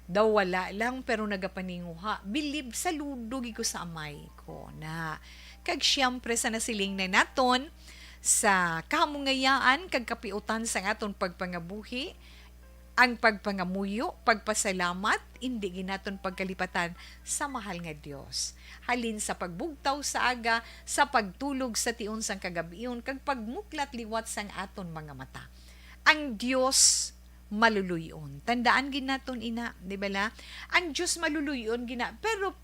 daw wala lang pero nagapaninguha. Believe sa ludog ko sa amay ko na kag siyempre sa nasiling na naton sa kamungayaan kag kapiutan sa aton pagpangabuhi ang pagpangamuyo, pagpasalamat, hindi ginaton pagkalipatan sa mahal nga Dios. Halin sa pagbugtaw sa aga, sa pagtulog sa tion sang kagabion, kag pagmuklat liwat sang aton mga mata. Ang Dios maluluyon. Tandaan ginaton ina, di ba la? Ang Diyos maluluyon gina. Pero,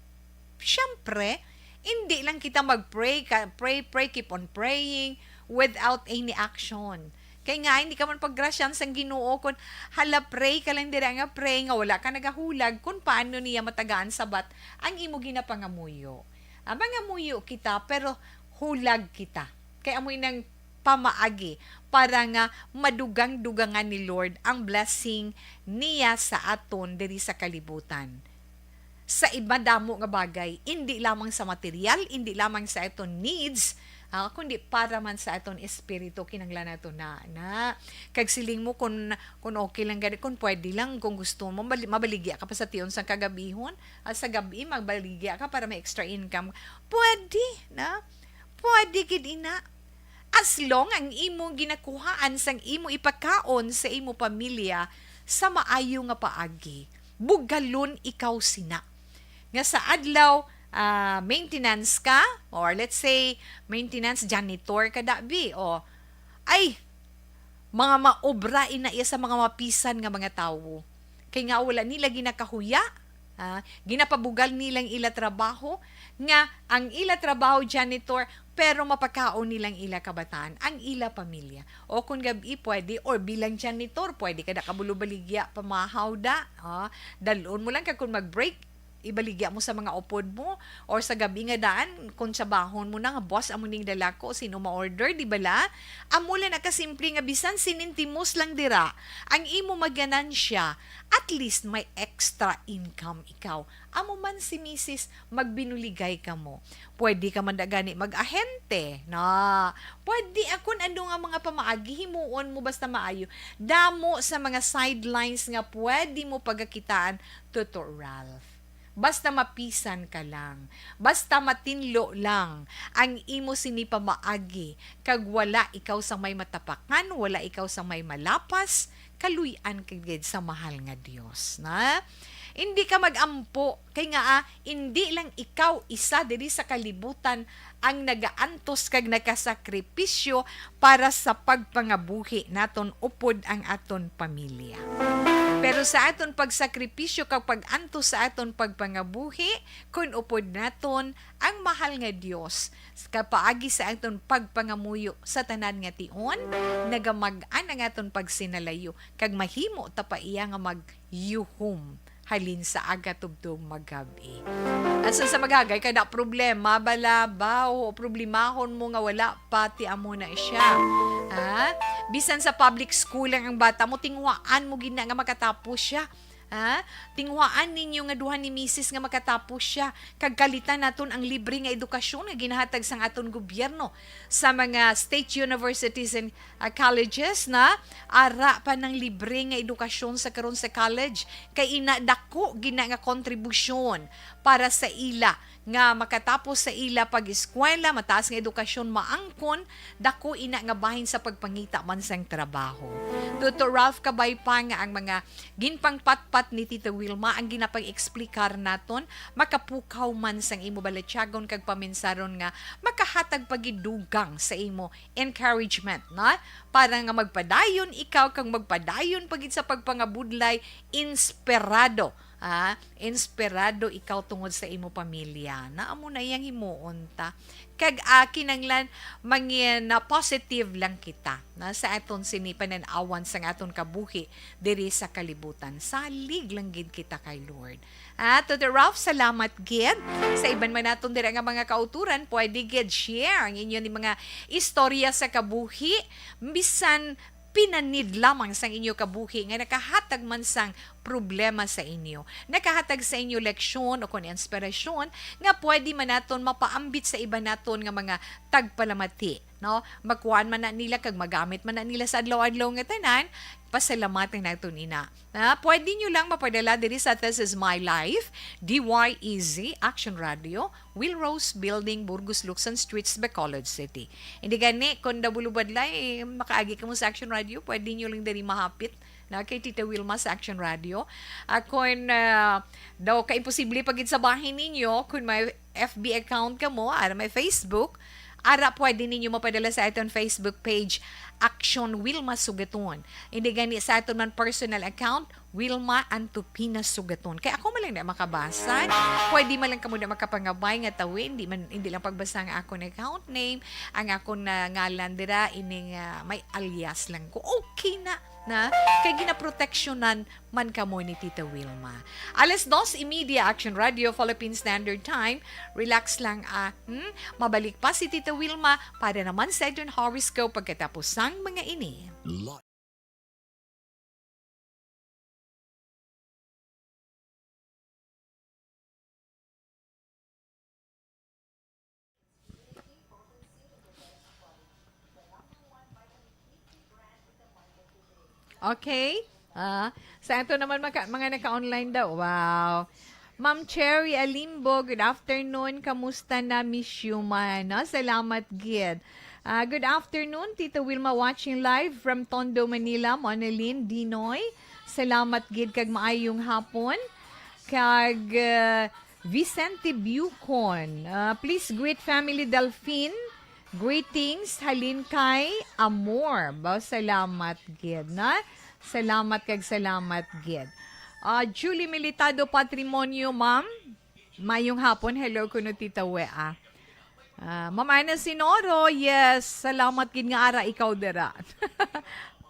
syempre, hindi lang kita mag-pray, pray, keep on praying without any action. Kaya nga, hindi ka man paggrasyan sang Ginoo kung hala pray ka lang dira nga pray nga wala ka nagahulag kung paano niya matagaan sabat ang imo ginapangamuyo. Mangamuyo kita pero hulag kita. Kaya amoy nang pamaagi para nga madugang-dugangan ni Lord ang blessing niya sa aton diri sa kalibutan. Sa iba damo nga bagay, hindi lamang sa material, hindi lamang sa aton needs, kundi para man sa aton espiritu kinanglan nato na kag siling mo kung okay lang gani kung pwede lang kung gusto mo mabaligya ka pa sa tiyon sa kagabihon sa gabi magbaligya ka para may extra income pwede gid ina. As long ang imo ginakuhaan sang imo ipakaon sa imo pamilya sa maayo nga paagi, bugalon ikaw sina. Nga sa adlaw, maintenance ka, or let's say, maintenance janitor ka dabi, o ay, mga maobra ina iya sa mga mapisan nga mga tawo. Kay nga wala nila ginakahuya, ginapabugal nilang ila trabaho, nga ang ila trabaho janitor, pero mapakaon nilang ila kabataan, ang ila pamilya. O kung gabi pwede, or bilang janitor, pwede ka na kabulubaligya, pamahaw da. Dalon mo lang ka kung mag-break, ibaligya mo sa mga upod mo, or sa gabi nga daan, kung sa bahon mo na nga, boss, amo ning dalako, sino ma-order, di bala? Amula na kasimple nga, bisan sinintimos lang dira, ang imo maganansya, at least may extra income ikaw. Amo man si Mrs. magbinuligay ka mo. Pwede ka man gani mag-ahente, na pwede akon ano nga mga pamaagi, himuon mo basta maayo. Damo sa mga sidelines nga pwede mo pagakitaan, Tutor Ralph. Basta mapisan ka lang, basta matinlo lang, ang imo sinipa maagi, kag wala ikaw sa may matapakan, wala ikaw sa may malapas, kaluyan kagid sa mahal nga Dios, na? Hindi ka magampo, kay nga hindi lang ikaw isa diri sa kalibutan ang nagaantos kag nakasakripisyo para sa pagpangabuhi naton upod ang aton pamilya. Pero sa aton pagsakripisyo kapag anto sa aton pagpangabuhi, kun upod naton ang mahal nga Dios kapaagi sa aton pagpangamuyo sa tanan nga tion, nagamag-an ang aton pagsinalayo kag mahimo ta pa iya nga magyuhom halin sa aga tubtong magabi. Asa sa magagay kada problema bala ba o problemahon mo nga wala pati amo na siya. Ha? Bisan sa public school lang ang bata mo tingwaan mo gina nga makatapos siya. Ha? Tingwaan ninyo nga duha ni misis nga makatapos siya. Kagkalitan naton ang libre nga edukasyon nga ginahatag sang aton gobyerno sa mga state universities and colleges na ara pa ng libre nga edukasyon sa karon sa college kay ina dako gina nga kontribusyon para sa ila nga makatapos sa ila pag-eskwela, mataas nga edukasyon maangkon, dako ina nga bahin sa pagpangita man sang trabaho. Dr. Ralph Kabay pa nga ang mga ginpangpatpat ni Tita Wilma ang ginapang-eksplikar naton, makapukaw man sang imo balatyagon kag paminsaron nga makahatag pagidugang sa imo encouragement, na? Para nga magpadayon ikaw kang magpadayon pagid sa pagpangabudlay, inspirado. Inspirado ikaw tungod sa imo pamilya. Naamo na iyang himuon ta. Kag kinanglan mangin na positive lang kita na sa aton sinipanan-awan sang aton kabuhi diri sa kalibutan. Salig lang gid kita kay Lord. To the Ralph, salamat gid. Sa iban man naton diri nga mga kauturan, pwede gid share ang inyo ni mga istorya sa kabuhi. Bisan pinanid lamang sang inyo kabuhi nga nakahatag man sang problema sa inyo. Nakahatag sa inyo leksyon o kon inspirasyon nga pwede man naton mapaambit sa iba naton nga mga tagpalamati, no? Makuan man na nila kag magamit man na nila sa adlaw-adlaw nga tanan, pasalamatan naton ina. Pwede nyo lang mapadala diri sa This Is My Life, DYEZ, Action Radio, Will Rose Building, Burgos, Luksan Streets, Bacolod City. Hindi gani, kung dabulubadlay, makaagi ka mo sa Action Radio, pwede nyo lang diri mahapit na kay Tita Wilma sa Action Radio. Kung daw ka-imposible pagid sa bahay ninyo, kung may FB account ka mo, ara may Facebook, ara pwede ninyo mapadala sa aton Facebook page, Action Wilma Sugaton. Hindi gani sa aton man personal account, Wilma Antupina Sugaton. Kaya ako man lang na makabasa. Pwede man lang kamo na makapangabay nga tawin. Hindi lang pagbasa ang akong account name, ang akong ngalan dira, ining may alias lang ko. Okay na. Kay ginaproteksyonan man kamo ni Tita Wilma. 2:30 Action Radio, Philippine Standard Time. Relax lang mabalik pa si Tita Wilma para naman sa aton horoscope pagkatapos sang mga ini. Okay? Sa ito naman mga naka-online daw. Wow. Ma'am Cherry Alimbo, good afternoon. Kamusta na, Miss Yuma? No? Salamat, Gid. Good afternoon, Tita Wilma watching live from Tondo, Manila. Monalyn Dinoy. Salamat, Gid, kag maayong hapon. Kag Vicente Bucon. Please greet family Delphine. Greetings, halin kay Amor. Salamat, Gid, na? Salamat kag salamat, Gid. Julie Militado Patrimonio, ma'am. Mayong hapon. Hello, kuno Tita Wea. Ma'am Ana Sinoro, yes. Salamat, Gid nga ara ikaw dira.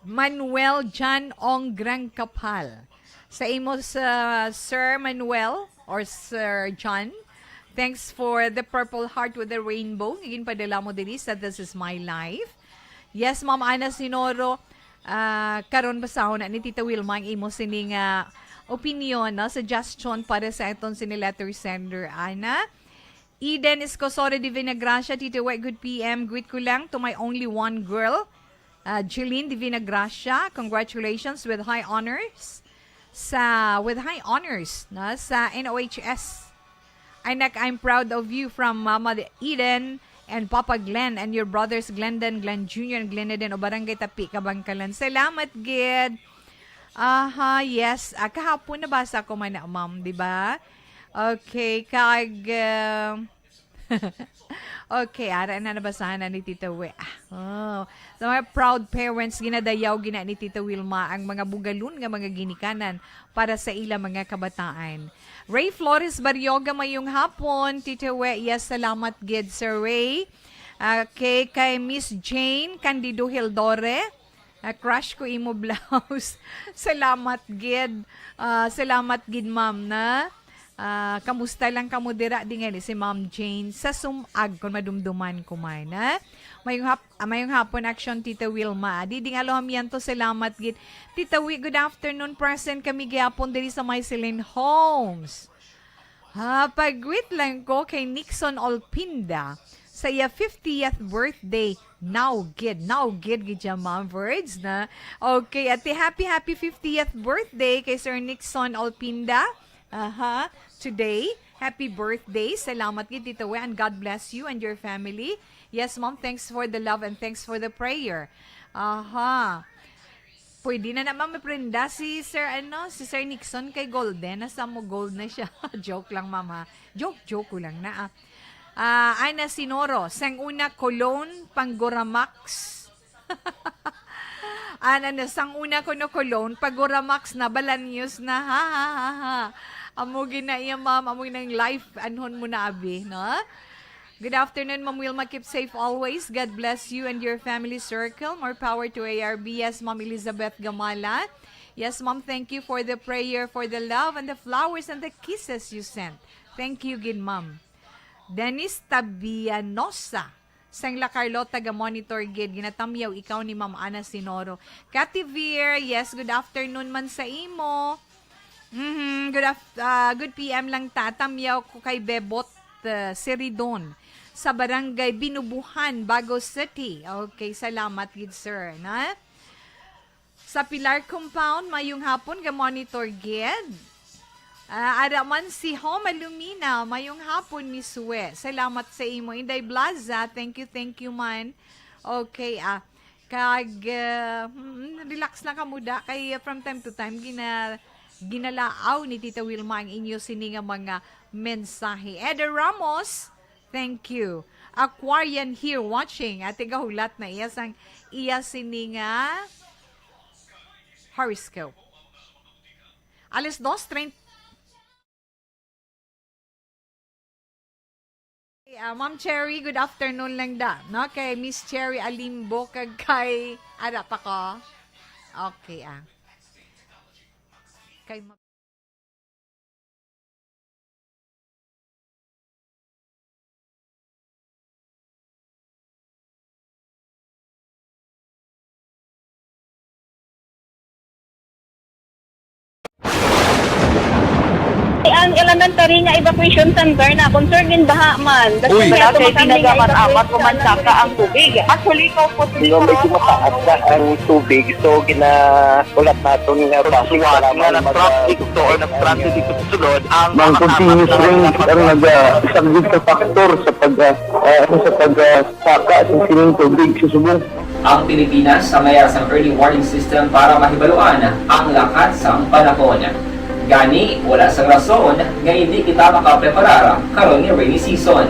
Manuel John Onggrang Kapal. Sa imo sa Sir Manuel or Sir John, thanks for the purple heart with the rainbow. Ngin padala mo din sa This Is My Life. Yes, Ma'am Ana Sinoro, karon basahon na ni Tita Wilma ang imo sining opinion, suggestion para sa itong sini letter sender, Ana. Eden Escosore Divina Gracia, Tita White, good PM. Greet ko lang to my only one girl, Jeline Divina Gracia. Congratulations with high honors sa NOHS. Anak, I'm proud of you from Mama Eden and Papa Glenn and your brothers Glendon, Glenn Jr. and Gleneden o Barangay Tapi, Kabangkalan. Salamat, Gid. Yes. Kahapon nabasa ko man na, ma'am, di ba? Okay, kag Okay, ara na nabasahan na ni Tita We. Sa mga proud parents, ginadayaw gina ni Tita Wilma ang mga bugalon nga mga ginikanan para sa ilang mga kabataan. Ray Flores Baryoga, mayong hapon. Tita We, yes, salamat gid Sir Ray. Kay Miss Jane Candido Hildore, crush ko imo blouse. Salamat gid. Salamat gid ma'am na. Kamusta lang kamo dira dingali si Ma'am Jane sa sumag kung madumduman ko man, ha? Mayong hapon action Tita Wilma. Di dingalo hamianto, salamat gid. Tita Wi, good afternoon. Present kami gyapon diri sa Myceline Homes. Pagwit lang ko kay Nixon Olpinda sa iya 50th birthday. Now gid gid ya ma'am words na. Okay, at happy 50th birthday kay Sir Nixon Olpinda. Today, happy birthday. Salamat gid Tita We, and God bless you and your family. Yes, ma'am, thanks for the love and thanks for the prayer. Pwede na naman maprenda si Sir Nixon kay Golden. Nasa mo gold na siya. Joke lang, mama. Joke ko lang na. Ana Sinoro, sang una Cologne, Panggoramax. Sang una ko no Cologne, Panggoramax na Balanyos na ha. Amo ginaiya ma'am, amo ginang life anhon mo na abi, no? Good afternoon, Ma'am Wilma. Keep safe always. God bless you and your family circle. More power to ARB. Yes, Ma'am Elizabeth Gamala. Yes, Ma'am, thank you for the prayer, for the love and the flowers and the kisses you sent. Thank you, gid ma'am. Dennis Tabianosa. Sang La Carlota ga monitor gid ginatamyaw ikaw ni Ma'am Ana Sinoro. Kativir, yes, good afternoon man sa imo. Good PM lang tatamyaw ko kay Bebot Siridon sa Barangay Binubuhan, Bago City. Okay, salamat gid sir, na. Sa Pilar Compound, mayong hapon ga monitor gid. Araman si Homa Lumina, mayong hapon Miss We. Salamat sa imo. Inday Blaza, thank you man. Okay, relax lang kamuda kay from time to time ginalaaw ni Tita Wilma ang inyo sininga mga mensahe. Eder Ramos, thank you. Aquarian here watching. At igahulat na iya sininga horoscope. Alas 2:30. Ma'am Cherry, good afternoon lang da. No? Kay Miss Cherry Alimbo kag kay pa ko. Okay, kay Ang elementary nga evacuation center na concern din baha man. Uy. Kasi tinagaman amat kumansaka ang tubig. Actually, ikaw po Di ba medyo mataas na ang tubig, so ginaulat natin nga Kasuwat nga nag-traffic to or nag-transit dito sa sulod ang Mang continuous rain ang nag-isang sa factor sa pagsaka sa sining tubig sa subong. Ang Pilipinas sa mayas ang early warning system para mahibaluan ang lakat sa panahon. Gani, wala sa rason nga hindi kita makapreparara karon ni rainy season.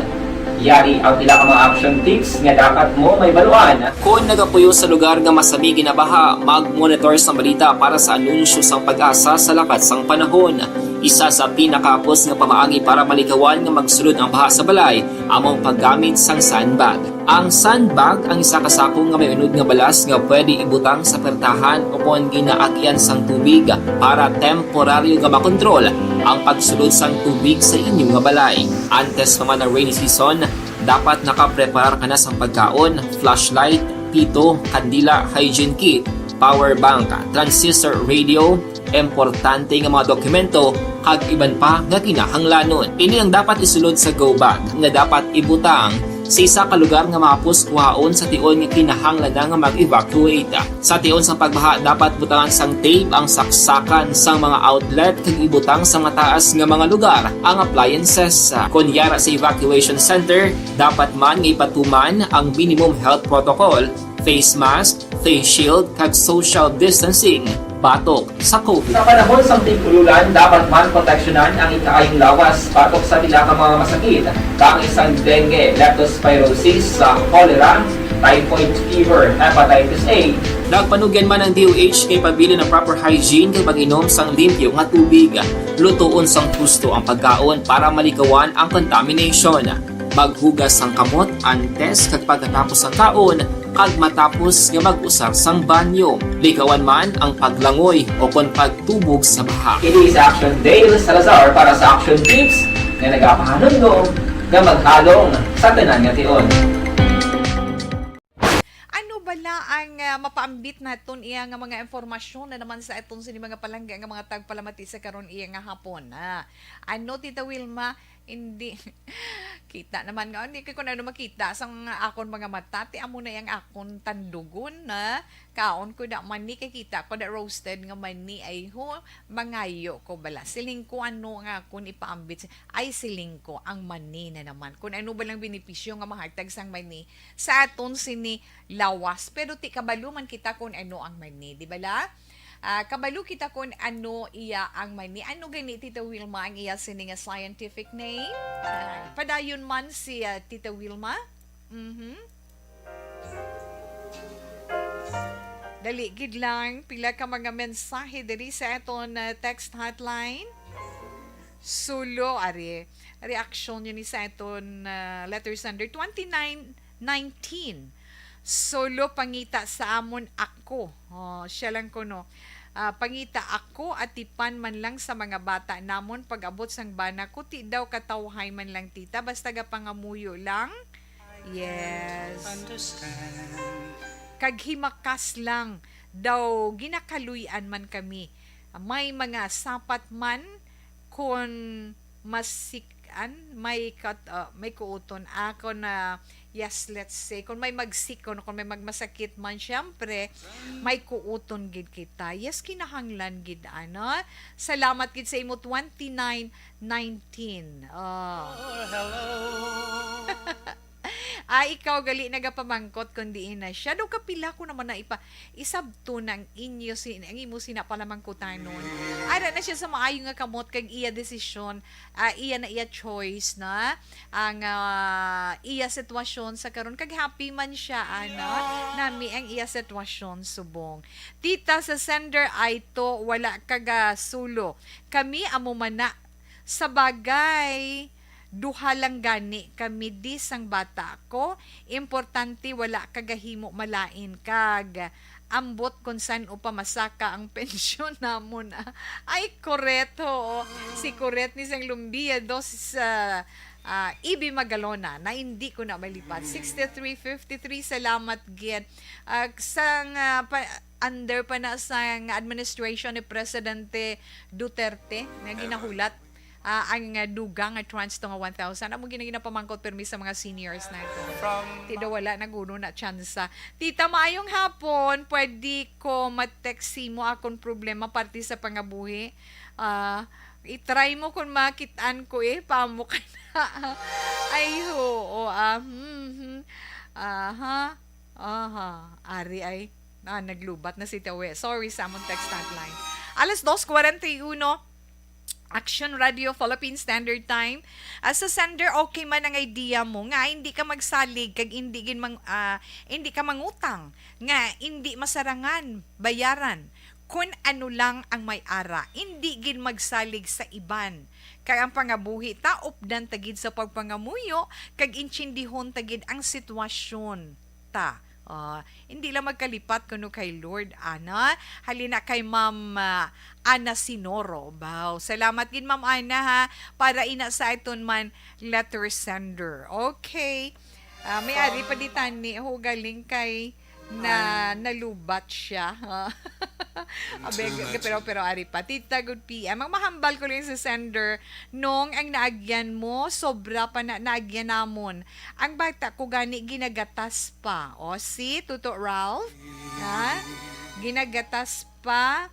Yari ang pila ka mga action tips nga dapat mo may baluan. Kung nagapuyo sa lugar nga masabi ginabaha, mag-monitor sa balita para sa anunsyo sang pag-asa sa lakat sang panahon. Isa sa pinakapos nga pamaagi para malikawan nga magsulod ang baha sa balay, among paggamit sang sandbag. Ang sandbag ang isa kasakong nga may unod nga balas nga pwede ibutang sa pertahan upon ginaagyan sang tubig para temporaryo nga makontrol ang pagsulod sang tubig sa inyong nga balay. Antes naman ng rainy season, dapat nakapreparar ka na sa pagkaon, flashlight, pito, kandila, hygiene kit, power bank, transistor radio, importante nga mga dokumento, kag iban pa nga kinahanglanon. Ini ang dapat isulod sa go bag nga dapat ibutang sa isa ka lugar nga mapus kuhaon sa tion nga kinahanglan nga mag-evacuate. Sa tion sa pagbaha dapat butangan sang tape ang saksakan sang mga outlet kag ibutang sa mataas nga mga lugar ang appliances. Kunyara sa evacuation center, dapat man nga ipatuman ang minimum health protocol, face mask, face shield kag social distancing batok sa COVID. Sa panahon sa tig-ululan, dapat man proteksyonan ang ikaayong lawas patok sa pila ka mga masakit. Kang isang dengue, leptospirosis, cholera, typhoid fever, hepatitis A. Nagpanugyan man ang DOH kay pabili ng proper hygiene kay pag-inom sang limpyo nga tubig. Lutuon sang husto ang pagkaon para malikawan ang contamination. Maghugas sang kamot antes kag pagkatapos ang kaon kag matapos nga mag-usar sang banyo. Likawan man ang paglangoy o kon pagtubog sa baha. Kini sa Action Dale Salazar para sa Action Tips na nagapahanong nga maghalong sa tanan nga tion. Ano bala ang mapaambit naton iya nga mga informasyon na naman sa itong sini mga palangga nga mga tagpalamati sa karon iya nga hapon. Ano Tita Wilma, hindi kita naman nga hindi ko na makita sang akon mga mata ti amo na yang akon tandugon na kaon ko da mani kay kita ko da roasted nga mani ay ho mangayo ko bala siling ko ano nga akon ipaambit ay siling ko ang mani na naman kun ano ba lang benepisyo nga mahatag sang mani sa aton sini lawas pero ti kabalo man kita kun ano ang mani di bala. Kabalo kita kung ano iya ang mani. Ano gani Tita Wilma ang iya sini nga scientific name? Padayon man si Tita Wilma. Dali gid lang pila ka mga mensahe diri sa aton text hotline. Sulo ari reaction yun ni sa aton letter sender 2919. Solo pangita sa amon ako. Siya lang ko no. Pangita ako at tipan man lang sa mga bata namon pag-abot sang bana ko ti daw katawhay man lang tita basta ga pangamuyo lang. Yes. Kag himakas lang daw ginakaluyan man kami. May mga sapat man kun masikan may kuuton ako na yes, let's say, kung may magsikon, kung may magmasakit man, syempre, may kuuton gid kita. Yes, kinahanglan gid, ano? Salamat gid sa imo 2919. Ikaw gali nagapamangkot kundi na siya. Daw kapila ko naman na isabto ng inyo ang imo sinapalamangkotanon. Ara na siya sa maayo nga kamot kag iya desisyon, iya na iya choice na ang iya sitwasyon sa karon kag happy man siya ano nami ang iya sitwasyon subong. Tita sa sender ay to wala kaga sulo. Kami amo mana sa bagay duha lang gani kami di sang bata ko importante wala kagahimo malain kag ambot kung saan upa masaka ang pensyon namon ay koreto si koret ni sang Lumbia dos sa Ibi Magalona na hindi ko na malipat 6353 salamat gid sang under pa na sang administration ni Presidente Duterte na ginahulat ang dugang at trans to nga 1,000 amo ginapamangkot permis sa mga seniors na ito. Tida wala na guno na tsansa. Tita, maayong hapon, pwede ko mateksi mo akong problema parte sa pangabuhi. I-try mo kung makitaan ko pamo ka na. Ay ho, ari ay, naglubat na si Tawe. Sorry sa among text hotline. Alas 2:41, Action Radio Philippine Standard Time. Sa sender okay man ang idea mo nga hindi ka magsalig kag hindi ka mangutang nga hindi masarangan bayaran kun ano lang ang may ara hindi gid magsalig sa iban kag ang pangabuhi ta updan tagid sa pagpangamuyo kag intsindihon tagid ang sitwasyon ta. Hindi lang magkalipat kuno kay Lord Ana. Halina kay Ma'am Ana Sinoro. Wow. Salamat gid Ma'am Ana ha para ina sa iton man letter sender. Okay. May ari pa ditan ni galing kay na nalubat siya. pero ari pa. Tita, good PM. Ang mahambal ko lang sa sender nung ang naagyan mo, sobra pa na naagyan namon. Ang bata ko gani ginagatas pa. Si Tuto Ralph, ginagatas pa.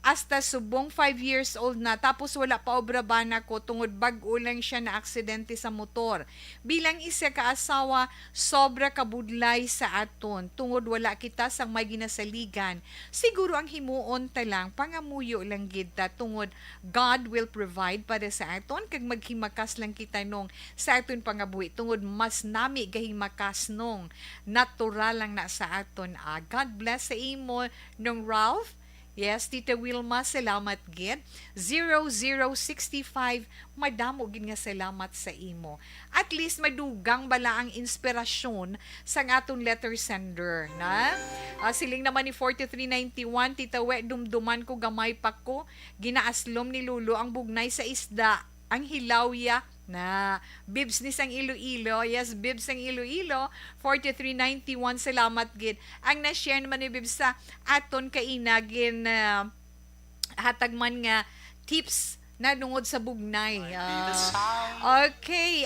hasta subong 5 years old na tapos wala pa obra bana ko tungod bag-o lang siya na aksidente sa motor. Bilang isa ka asawa, sobra kabudlay sa aton tungod wala kita sang may ginasaligan. Siguro ang himuon ta lang pangamuyo lang gid ta tungod God will provide para sa aton kag maghimakas lang kita nung sa aton pangabuhi tungod mas nami gahimakas nung natural lang na sa aton. God bless sa imo nung Ralph. Yes, Tita Wilma, salamat gid. 0065, madamo gid nga salamat sa imo. At least madugang bala ang inspirasyon sa aton letter sender, na? Siling naman ni 4391, Tita We, dumduman ko gamay pa ko, ginaaslom ni Lulu ang bugnay sa isda, ang hilawya na bibs ni sang Iloilo. Yes, bibs sang Iloilo. 4391, salamat gid. Ang na-share naman ni bibs sa aton kainagin hatag man nga tips na dungod sa bugnay. Okay,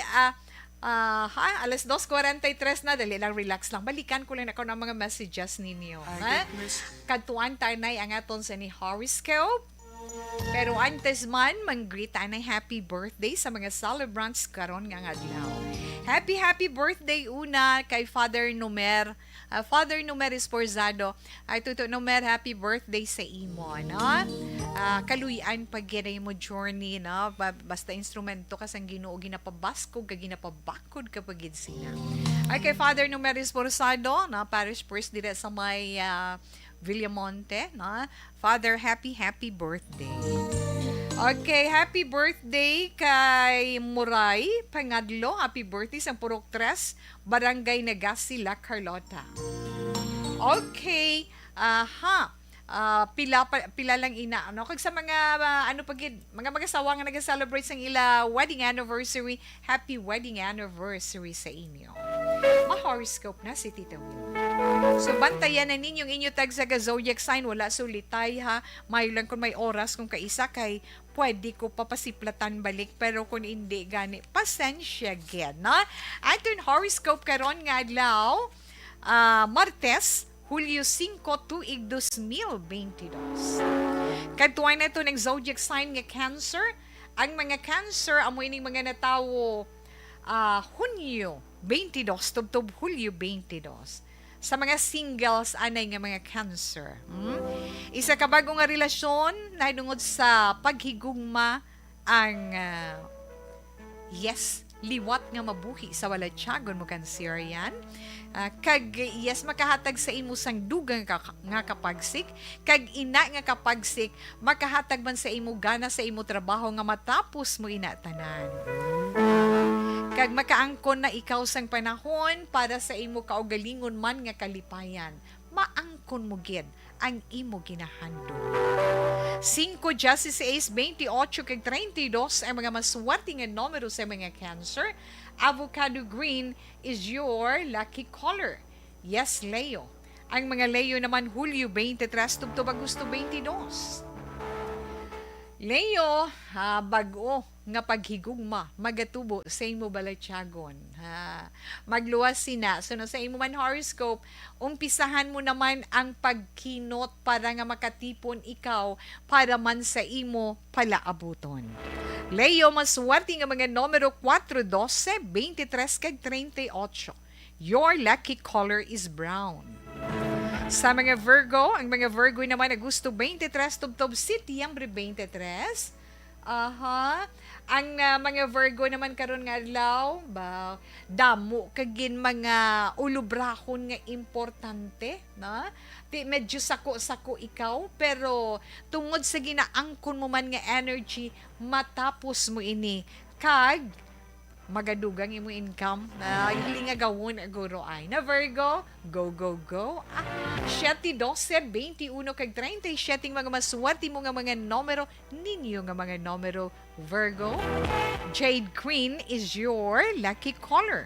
alas 2:43 na, dali lang, relax lang. Balikan ko lang ako ng mga messages ninyo. Katuan tayo na ang aton sa ni horoscope. Pero antes man, mag-greet anay happy birthday sa mga celebrants karon nga adlaw. Happy birthday una kay Father Numer. Father Numer Esporzado. Ay tuto Numer, happy birthday sa imo, no? Kaluyan pag mo journey, no? Basta instrumento ka sang Ginoo, ginapabaskog ka, ginapabakod ka pagid sina. Ay kay Father Numer Esporzado, na parish priest dire sa may Villamonte, no? Father, happy birthday. Okay, happy birthday kay Muray Pangadlo. Happy birthday sa Purok 3, Barangay Nagasila, Carlota. Okay, pila lang ina, ano? Kag sa mga mga mag-asawa nga nag-celebrate sang ila wedding anniversary, happy wedding anniversary sa inyo. Ma-horoscope na si Tita Will. So, bantayan na ninyong inyo tag sa zodiac sign. Wala sulitay, ha. May lang kung may oras kung kaisa kay pwede ko papasiplatan balik. Pero kung hindi, gani, pasensya gyan, na? Aton horoscope karon nga adlaw, Martes, Hulyo 5, tuig 2022. Katuan na ito ng zodiac sign nga Cancer. Ang mga Cancer, amoy ning mga natawo, Hunyo 22, tubtob Hulyo 22. Sa mga singles, anay nga mga Cancer. Isa ka bagong nga relasyon na dungod sa paghigugma ang liwat nga mabuhi sa wala tiyagon mo Cancer yan. Kag makahatag sa imo sang dugang nga kapagsik, kag ina nga kapagsik, makahatag man sa imo gana sa imo trabaho nga matapos mo inatanan. Kag makaangkon na ikaw sang panahon para sa imo kaugalingon man nga kalipayan. Maangkon mo gid ang imo ginahandom. 5, 16, 28, kag 32 ang mga maswerte nga numero sa mga Cancer. Avocado green is your lucky color. Yes, Leo. Ang mga Leo naman Hulyo 23, tubtob Agosto 22. Leo, bag-o nga paghigugma, magatubo sa imo balatyagon. Magluwas sina. So, sa imo man horoscope, umpisahan mo naman ang pagkinot para nga makatipon ikaw para man sa imo palaabuton. Leo, maswerte nga mga numero 4, 12, 23, kag 38. Your lucky color is brown. Sa mga Virgo, ang mga Virgo naman Agosto 23, tubtob Setyembre 23. Ang mga Virgo naman karon nga adlaw, damo kagin mga ulubrahon nga importante, na? Medyo sako-sako ikaw, pero tungod sa ginaangkon mo man nga energy, matapos mo ini kag magadugang imo income na hindi nga gawon aguro ay na Virgo, go 7, 12, 21 kag 37 mga maswerte mo nga mga numero ninyo nga mga numero Virgo. Jade green is your lucky color.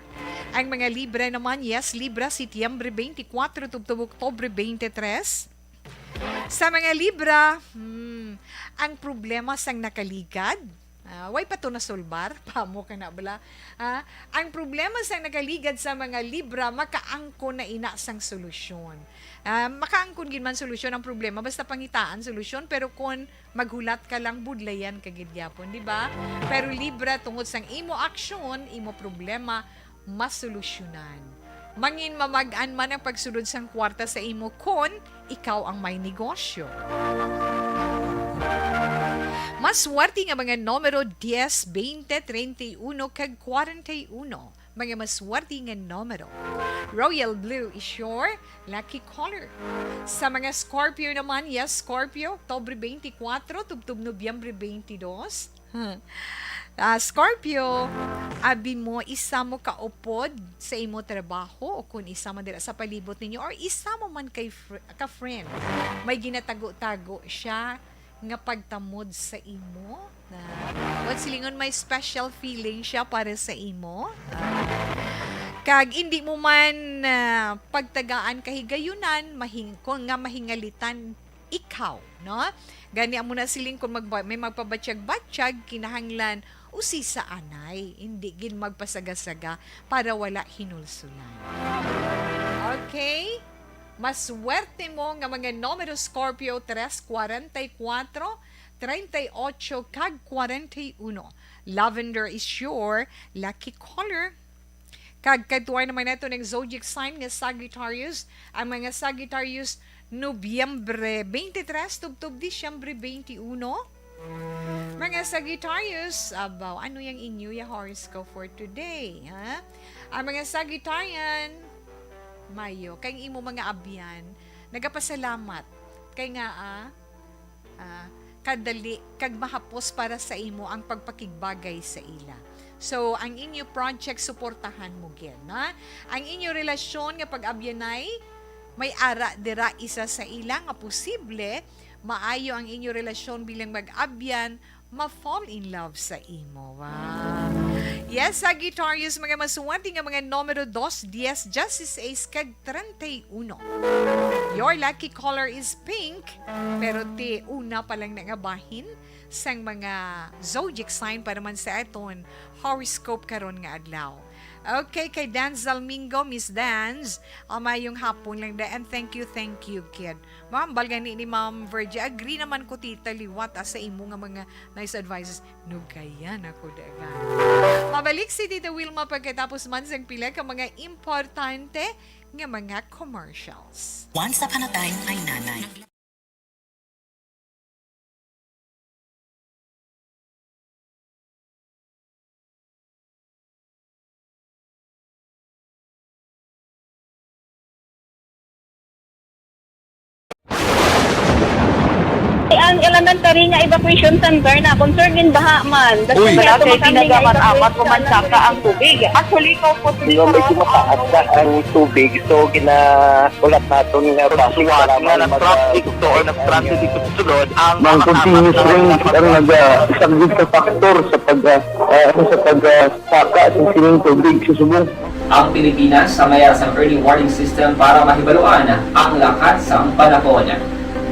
Ang mga Libra naman, yes, Libra, Setyembre 24 tubtob Oktubre 23. Sa mga Libra, ang problema sang nakaligad, Way pa to nasulbar, pamo ka na bala. Ang problema sa nakaligad sa mga libra, makaangkon na inasang solusyon. Makaangkon gid man solusyon ang problema, basta pangitaan solusyon, pero kung maghulat ka lang, budlayan ka gid gyapon, di ba? Pero libra, tungod sang imo aksyon, imo problema, masolusyonan. Mangin mamagaan man ang pagsulod sang kwarta sa imo kung ikaw ang may negosyo. Maswerte nga mga numero 10, 20, 31 kag 41. Mga maswerte nga numero. Royal Blue is your lucky color. Sa mga Scorpio naman, yes, Scorpio, Oktubre 24, tubtub Nobyembre 22. Scorpio, abi mo, isa mo kaupod sa imo trabaho o kung isa mo dira sa palibot ninyo or isa mo man kay ka-friend. May ginatago-tago siya nga pagtamod sa imo na what silingon may special feeling siya para sa imo. Kag hindi mo man pagtagaan kahigayunan, kung nga mahingalitan ikaw, no? Gani mo na siling kung may magpabatsyag-batsyag, kinahanglan usi sa anay, hindi gin magpasaga-saga para wala hinulsulan. Okay? Maswerte mo nga mga numero Scorpio 3, 44, 38, kag 41. Lavender is your lucky color. Kag katuway naman ito ng zodiac sign nga Sagittarius. Ang mga Sagittarius, Nobyembre 23, tubtub Disyembre 21. Mga Sagittarius, abaw, ano yung inyo yung horoscope for today? Ha? Ang mga Sagittarian, Mayo, kay imo mga abyan, nagapasalamat kay nga kadali kag mahapos para sa imo ang pagpakigbagay sa ila. So, ang inyo project suportahan mo gid, na? Ang inyo relasyon nga pag-abyanay may ara dira isa sa ila nga posible maayo ang inyo relasyon bilang mag-abyan ma-fall in love sa imo. Wow. Yes, Sagittarius, mga masuwante nga mga numero 2, 10, Justice Ace, kag 31. Your lucky color is pink, pero una pa lang nangabahin sang mga zodiac sign para man sa aton horoscope karon nga adlaw. Okay, kay Danz Zalmingo, Miss Danz, mayong hapon lang da, and thank you, kid. Ma'am, balgani ni Ma'am Virgie, agree naman ko tita liwat sa imo nga mga nice advices. Nugayan ako dagan. Mabalik si Tita Wilma pagkatapos man sang pila ka mga importante nga mga commercials. Once upon a time, ay nanay. Ang elementary nga evacuation center na concern din baha man. Uy, kasi pinagamat-amat kumansaka ang tubig. Actually, ko po Di ba medyo mataas na ang tubig, so ginaulat natin nga Kasuwat nga nag-trap dito or nag-transit dito sa sulod ang ng continuous range ang nag-subject sa factor sa pagsaka sa sining tubig sa subong. Ang Pilipinas sa mayar sa early warning system para mahibaluan ang lakat sa panahon.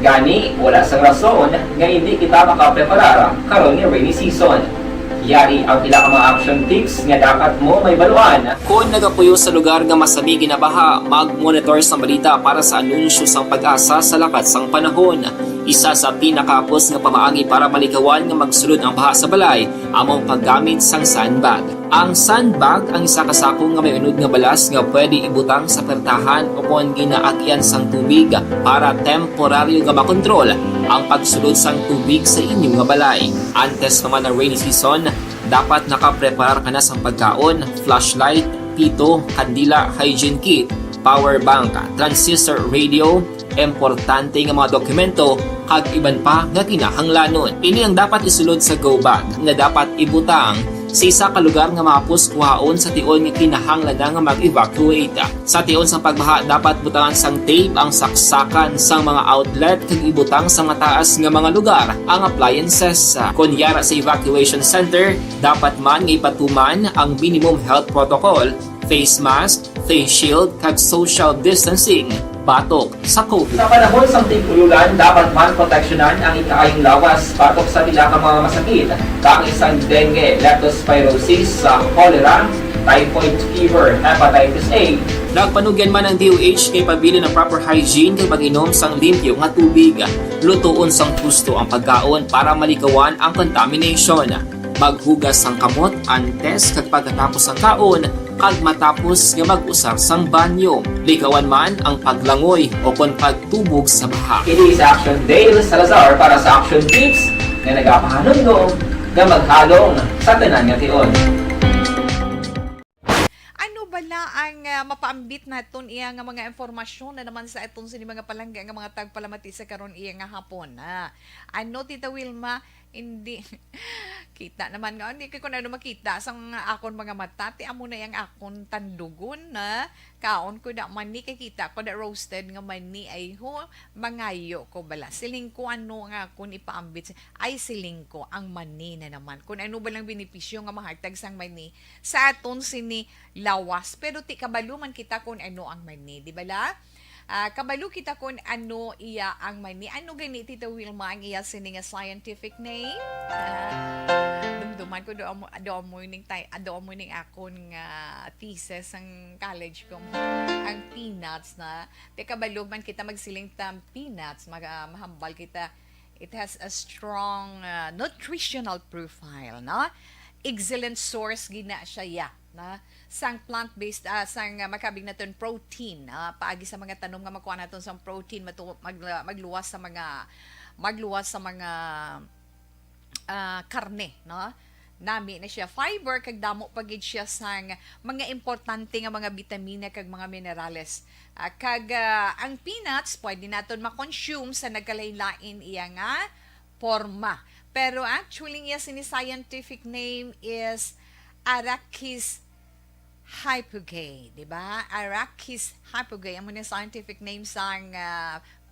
Gani, wala sang rason nga hindi kita makapreparar karon ni rainy season. Yari ang pila ka mga action tips nga dapat mo may baluan. Kung nagapuyo sa lugar nga masabi ginabaha, mag-monitor sa balita para sa anunsyo sang pag-asa sa lakat sang panahon. Isa sa pinakapos nga pamaagi para malikawan nga magsulod ang baha sa balay, among paggamit sang sandbag. Ang sandbag ang isa kasakong nga may unod nga balas nga pwede ibutang sa pertahan upon ginaagyan sang tubig para temporaryo nga makontrol ang pagsulod sang tubig sa inyong nga balay. Antes naman ng rainy season, dapat nakapreparar ka na sang pagkaon, flashlight, pito, kandila, hygiene kit, power bank, transistor radio, importante nga mga dokumento kag iban pa nga kinahanglanon. Ini ang dapat isulod sa go bag nga dapat ibutang sa isa ka lugar nga mapos kuhaon sa tion nga kinahanglan nga mag-evacuate. Sa tion sa pagbaha dapat butangan sang tape ang saksakan sang mga outlet kag ibutang sa mataas nga mga lugar ang appliances. Kunyara sa evacuation center, dapat man nga ipatuman ang minimum health protocol, face mask, face shield kag social distancing. batok sa COVID. Sa panahon sa tig-ululan, dapat man proteksyonan ang ikaayong lawas batok sa nila ka mga masakit. Kang isang dengue, leptospirosis, cholera, typhoid fever, hepatitis A. Nagpanugyan man ang DOH kay pabili ng proper hygiene kay pag-inom sang limpyo nga tubig. Lutuon sang husto ang pagkaon para malikawan ang contamination. Maghugas sang kamot antes kag pagkatapos ang kaon kag matapos nga mag-usar sang banyo. Likawan man ang paglangoy o kon pagtubog sa baha. It sa Action Dale Salazar para sa Action Tips na nagapahanong nga maghalong sa tanan nga tion. Ano bala ang mapaambit naton iya nga mga informasyon na naman sa itong sini mga palangga nga mga tagpalamati sa karon iya nga hapon. Ano Tita Wilma, hindi kita naman nga hindi ko na makita sang akon mga mata ti amo na yang akon tandugon na kaon ko da mani kay kita ko da roasted nga mani ay ho mangayo ko bala siling ko ano nga akon ipaambit ay siling ko ang mani na naman kun ano ba lang benepisyo nga mahatag sang mani sa aton sini lawas pero ti kabalo man kita kun ano ang mani di bala. Kabalo kita kung ano iya ang mani. Ano gani Tita Wilma ang iya sini nga scientific name? Dumduman ko doon mo ning akon nga thesis ang college ko. Ang peanuts na. Te kabalo man kita magsiling tam peanuts, mahambal kita. It has a strong nutritional profile, no? Excellent source gina siya ya na sang plant-based sang makabig naton protein paagi sa mga tanom nga makuha naton sang protein magluwas sa mga karne no nami na siya fiber kag damo pagid siya sang mga importante nga mga bitamina kag mga minerales ang peanuts pwede naton ma-consume sa nagkalain-lain iya nga forma pero actually iya sini scientific name is Arachis hypogae, di ba? Arachis hypogae, ang mga scientific name sang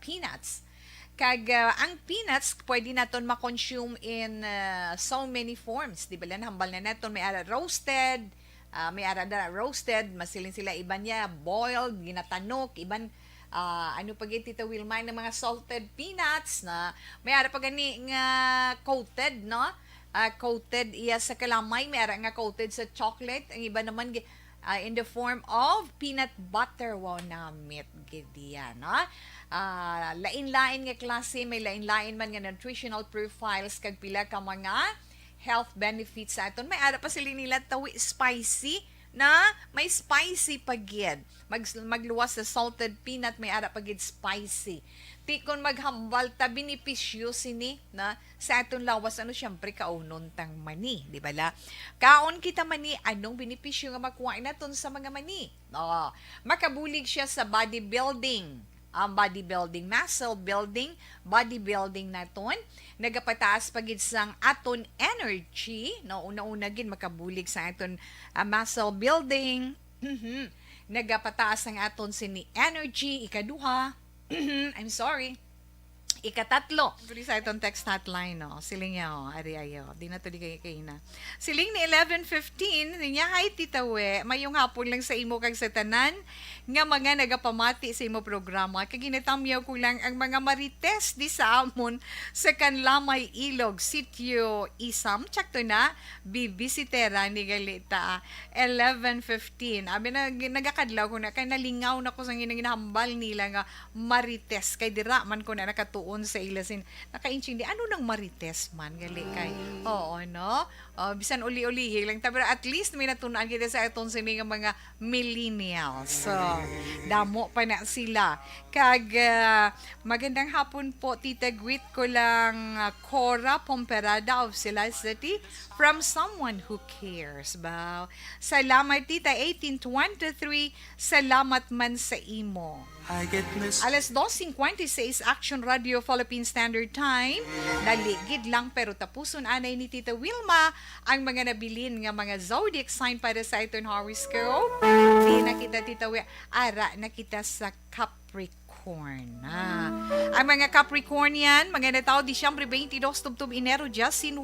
peanuts. Kag ang peanuts pwede naton ma-consume in so many forms, di ba? Hambal na naton may ara roasted, masilin sila iban niya boiled, ginatanok, iban ano pag Tita Wilma ng mga salted peanuts na may ara pa gani nga coated, no? Coated iya sa kalamay, may ara nga coated sa chocolate, ang iba naman in the form of peanut butter. Wow, namit gidiyan, no? Lain-lain nga klase, may lain-lain man nga nutritional profiles kag pila ka mga health benefits sa aton. May ara pa sila nila tawi spicy na may spicy pagid. Magluwas sa salted peanut, may ara pagid spicy. Ti kon maghambal ta benepisyo sini na sa aton lawas ano syempre kaunon tang mani, di ba la? Kaon kita mani anong benepisyo nga makuha naton sa mga mani? Makabulig siya sa bodybuilding. Ang bodybuilding, muscle building, bodybuilding naton nagapataas pagid sang aton energy, no una-una gid makabulig sa aton muscle building. Nagapataas ang aton sini energy ikaduha. I'm sorry. Ikatatlo. Tuloy sa itong text hotline, no? Siling niya, ari ayo. Di na to di kayo na. Siling ni 11:15, niya, hi Tita We, mayong hapon lang sa imo kag sa tanan, nga mga nagapamati sa imo programa. Kaginatamyaw ko lang ang mga marites di sa amon sa Kanlamay Ilog, Sitio Isam. Tsakto na, bibisitera ni Galita. 11:15. Abi na, nagakadlaw ko na, kay nalingaw na ko sa ginahambal nila nga marites. Kay dira man ko na nakatuon sa ilasin. Nakaintindi, ano nang marites man? Gali kay, oo, no? Bisan uli-ulihi lang. Pero at least may natunaan kita sa itong sini nga mga millennials. So, damo pa na sila. Kag, magandang hapon po, Tita. Greet ko lang Cora Pomperada of Sila City from someone who cares. Ba? Salamat, Tita. 1823, salamat man sa imo. Alas 2:56 Action Radio Philippine Standard Time. Naligid lang pero tapuson anay ni Tita Wilma ang mga nabilin nga mga zodiac sign para sa iton horoscope. Di na kita Tita Wilma. Ara na kita sa Capricorn. Ang mga Capricornian, mga natao Disyembre 22 tubtub Enero 19.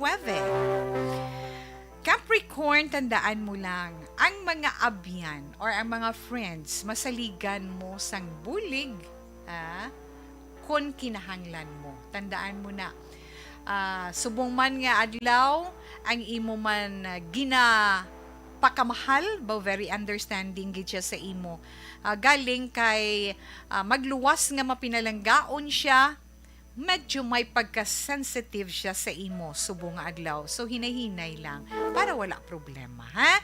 Capricorn, tandaan mo lang, ang mga abyan or ang mga friends, masaligan mo sang bulig ha? Kung kinahanglan mo. Tandaan mo na, subong man nga adlaw, ang imo man pakamahal, very understanding gid siya sa imo. Galing kay magluwas nga mapinalanggaon siya, medyo may pagka-sensitive siya sa imo subong nga adlaw. So hinay-hinay lang para wala problema, ha?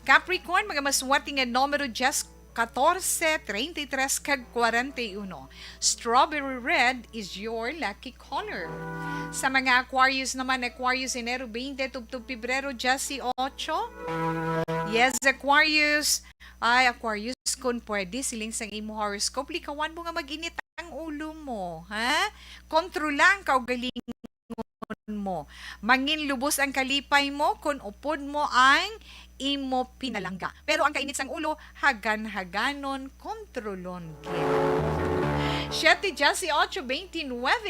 Capricorn, mga maswati nga numero 10, 14, 33, kag 41. Strawberry red is your lucky color. Sa mga Aquarius naman, Aquarius Enero 20, tubtub Pebrero 18. Yes, Aquarius. Ay, Aquarius, kung pwede, siling sang imo horoscope, likawan mo nga mag-init ang ulo mo, ha? Kontrolang kaugalingon mo. Mangin lubos ang kalipay mo kung upod mo ang imo pinalangga. Pero ang kainit sang ulo, hagan-haganon, kontrolon gid. 7, 18, 29,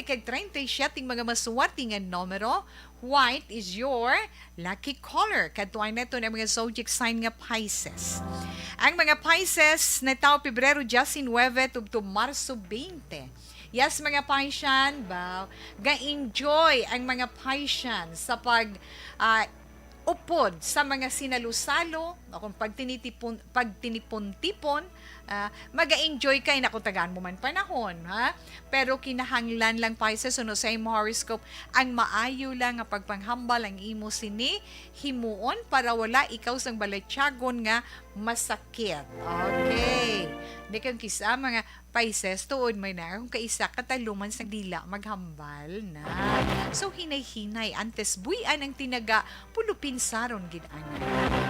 kag 37 mga maswerte nga numero. White is your lucky color. Katuan na ito ng mga zodiac sign nga Pisces. Ang mga Pisces na tao Pebrero 19, tubto Marso 20. Yes, mga Pisces, ga-enjoy ang mga Pisces sa upod sa mga sinalusalo, o kung pagtinipon-tipon, maga-enjoy kay nakutagaan mo man panahon, ha? Pero kinahanglan lang pa sa sa imo horoscope, ang maayo lang nga pagpanghambal ang imo sini himuon para wala ikaw sang balatyagon nga masakit. Okay. Di kang kisa mga Pisces, tuod may na kung kaisa kataluman sa dila maghambal na. So hinay-hinay antes buyan ang tinaga pulupin saron gid ana.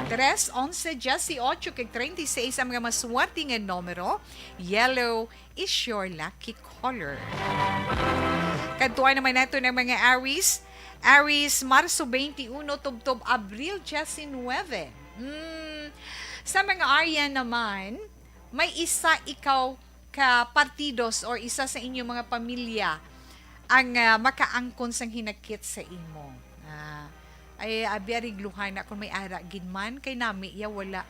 3, 11, 18 kag 36 ang mga maswerte nga numero. Yellow is your lucky color. Kadtuan naman nato ng mga Aries. Aries, Marso 21, tubtob Abril 19. Sa mga Aryan naman, may isa ikaw ka partidos or isa sa inyong mga pamilya ang makaangkon sang hinakit sa imo. Ay abiyarigluhan na kung may ara ginman kay nami ya wala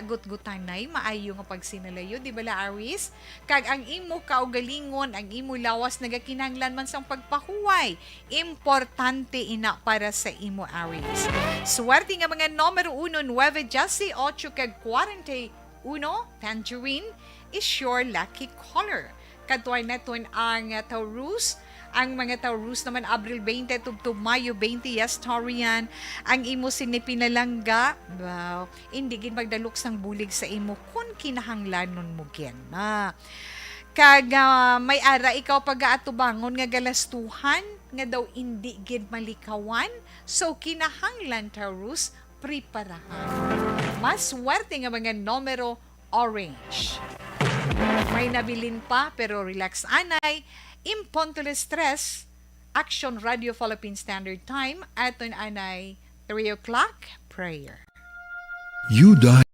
gut-gutanay maayo nga pagsinalayo, di ba la Aries? Kag ang imo kaugalingon, ang imo lawas nagakinahanglan man sang pagpahuway, importante ina para sa imo Aries. Swerte nga mga numero 1, 9, 18 kag 41, tangerine is your lucky color. Katuay naton ang Taurus. Ang mga Taurus naman, Abril 20, tubtub Mayo 20, yes, Taurian. Ang imo sinipinalangga, hindi gid magdalok sang bulig sa imo kung kinahanglanon mo gen. Kag may ara ikaw pag-aatubangon nga galastuhan, nga daw hindi gid malikawan. So, kinahanglan Taurus, preparahan. Mas swerte nga mga numero orange. May nabilin pa pero relax anay. Impontole stress. Action Radio Philippine Standard Time. Aton anay 3 o'clock prayer. You died,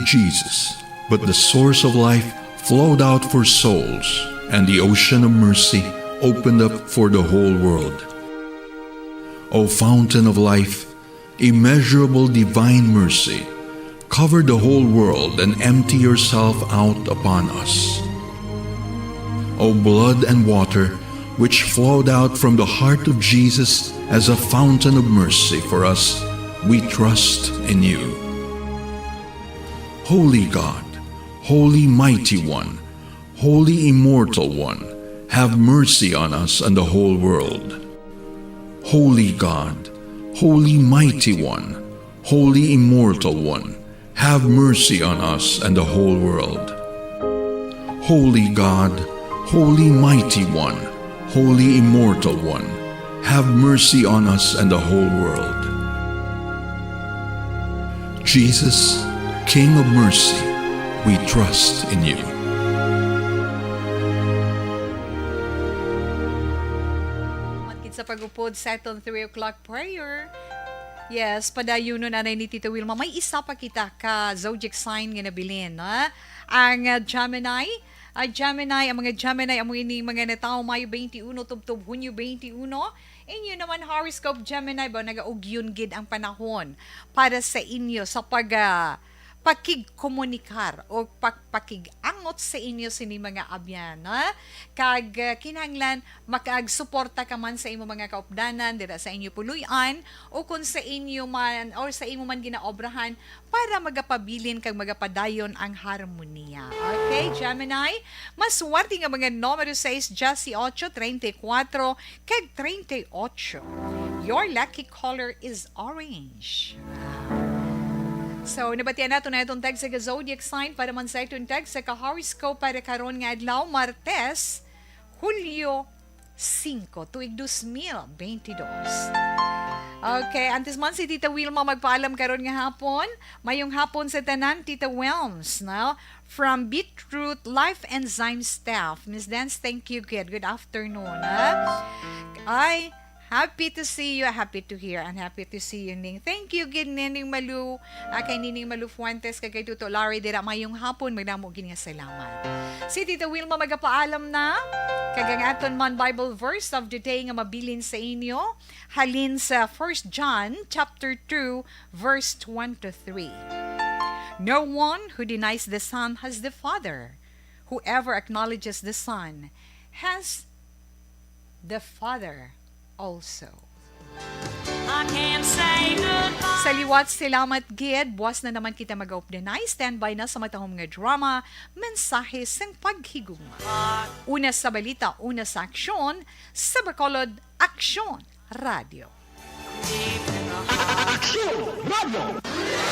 Jesus, but the source of life flowed out for souls, and the ocean of mercy opened up for the whole world. O fountain of life, immeasurable divine mercy, cover the whole world and empty yourself out upon us. O blood and water, which flowed out from the heart of Jesus as a fountain of mercy for us, we trust in you. Holy God, Holy Mighty One, Holy Immortal One, have mercy on us and the whole world. Holy God, Holy Mighty One, Holy Immortal One, have mercy on us and the whole world. Holy God, Holy Mighty One, Holy Immortal One, have mercy on us and the whole world. Jesus, King of mercy, we trust in you. Matkid sa pagupod sa itong 3 o'clock prayer. Yes, padayunon anay ni Tito Wilma. May isa pa kita ka zodiac sign nga nabilin. Ang Gemini, ang mga Gemini, ang mga natao Mayo 21, tubtob Hunyo 21. Inyo naman horoscope Gemini ba nagaugyon gid ang panahon para sa inyo sa pakigkomunikar o pakigangot sa inyo sini mga abyan, ha? Kag kinahanglan makagsuporta ka man sa imo mga kaupdanan dira sa inyo puluyan o kung sa inyo man or sa imo man ginaobrahan para magapabilin kag magapadayon ang harmonia. Okay, Gemini? Maswerte nga mga numero 6, 18, 34, kag 38. Your lucky color is orange. So, nabatian nato na itong tag sa zodiac sign para man sa itong tag sa ka-horoscope para karon nga adlaw Martes, Hulyo 5, tuig 2022. Okay, antes man si Tita Wilma magpaalam karon nga hapon. Mayong hapon sa tanan, Tita Wilms, no? From Beetroot Life Enzyme Staff. Miss Dance, thank you, kid. Good afternoon, ha? Ay, happy to see you, happy to hear, and happy to see you, Ning. Thank you, gid Nining Malu, kay Nining Malu Fuentes, kay Tuto Larry, dira mayong hapon, magdamo gini nga salamat. Si Tita Wilma magapaalam na, kagangaton man Bible verse of the day nga mabilin sa inyo, halin sa 1 John chapter 2, verse 1 to 3. No one who denies the Son has the Father. Whoever acknowledges the Son has the Father also. Sa liwat, salamat gid. Buwas na naman kita mag-updanay. Standby na sa matahong nga drama, mensahe sang paghigugma. Una sa balita, una sa aksyon, sa Bacolod Aksyon Radio.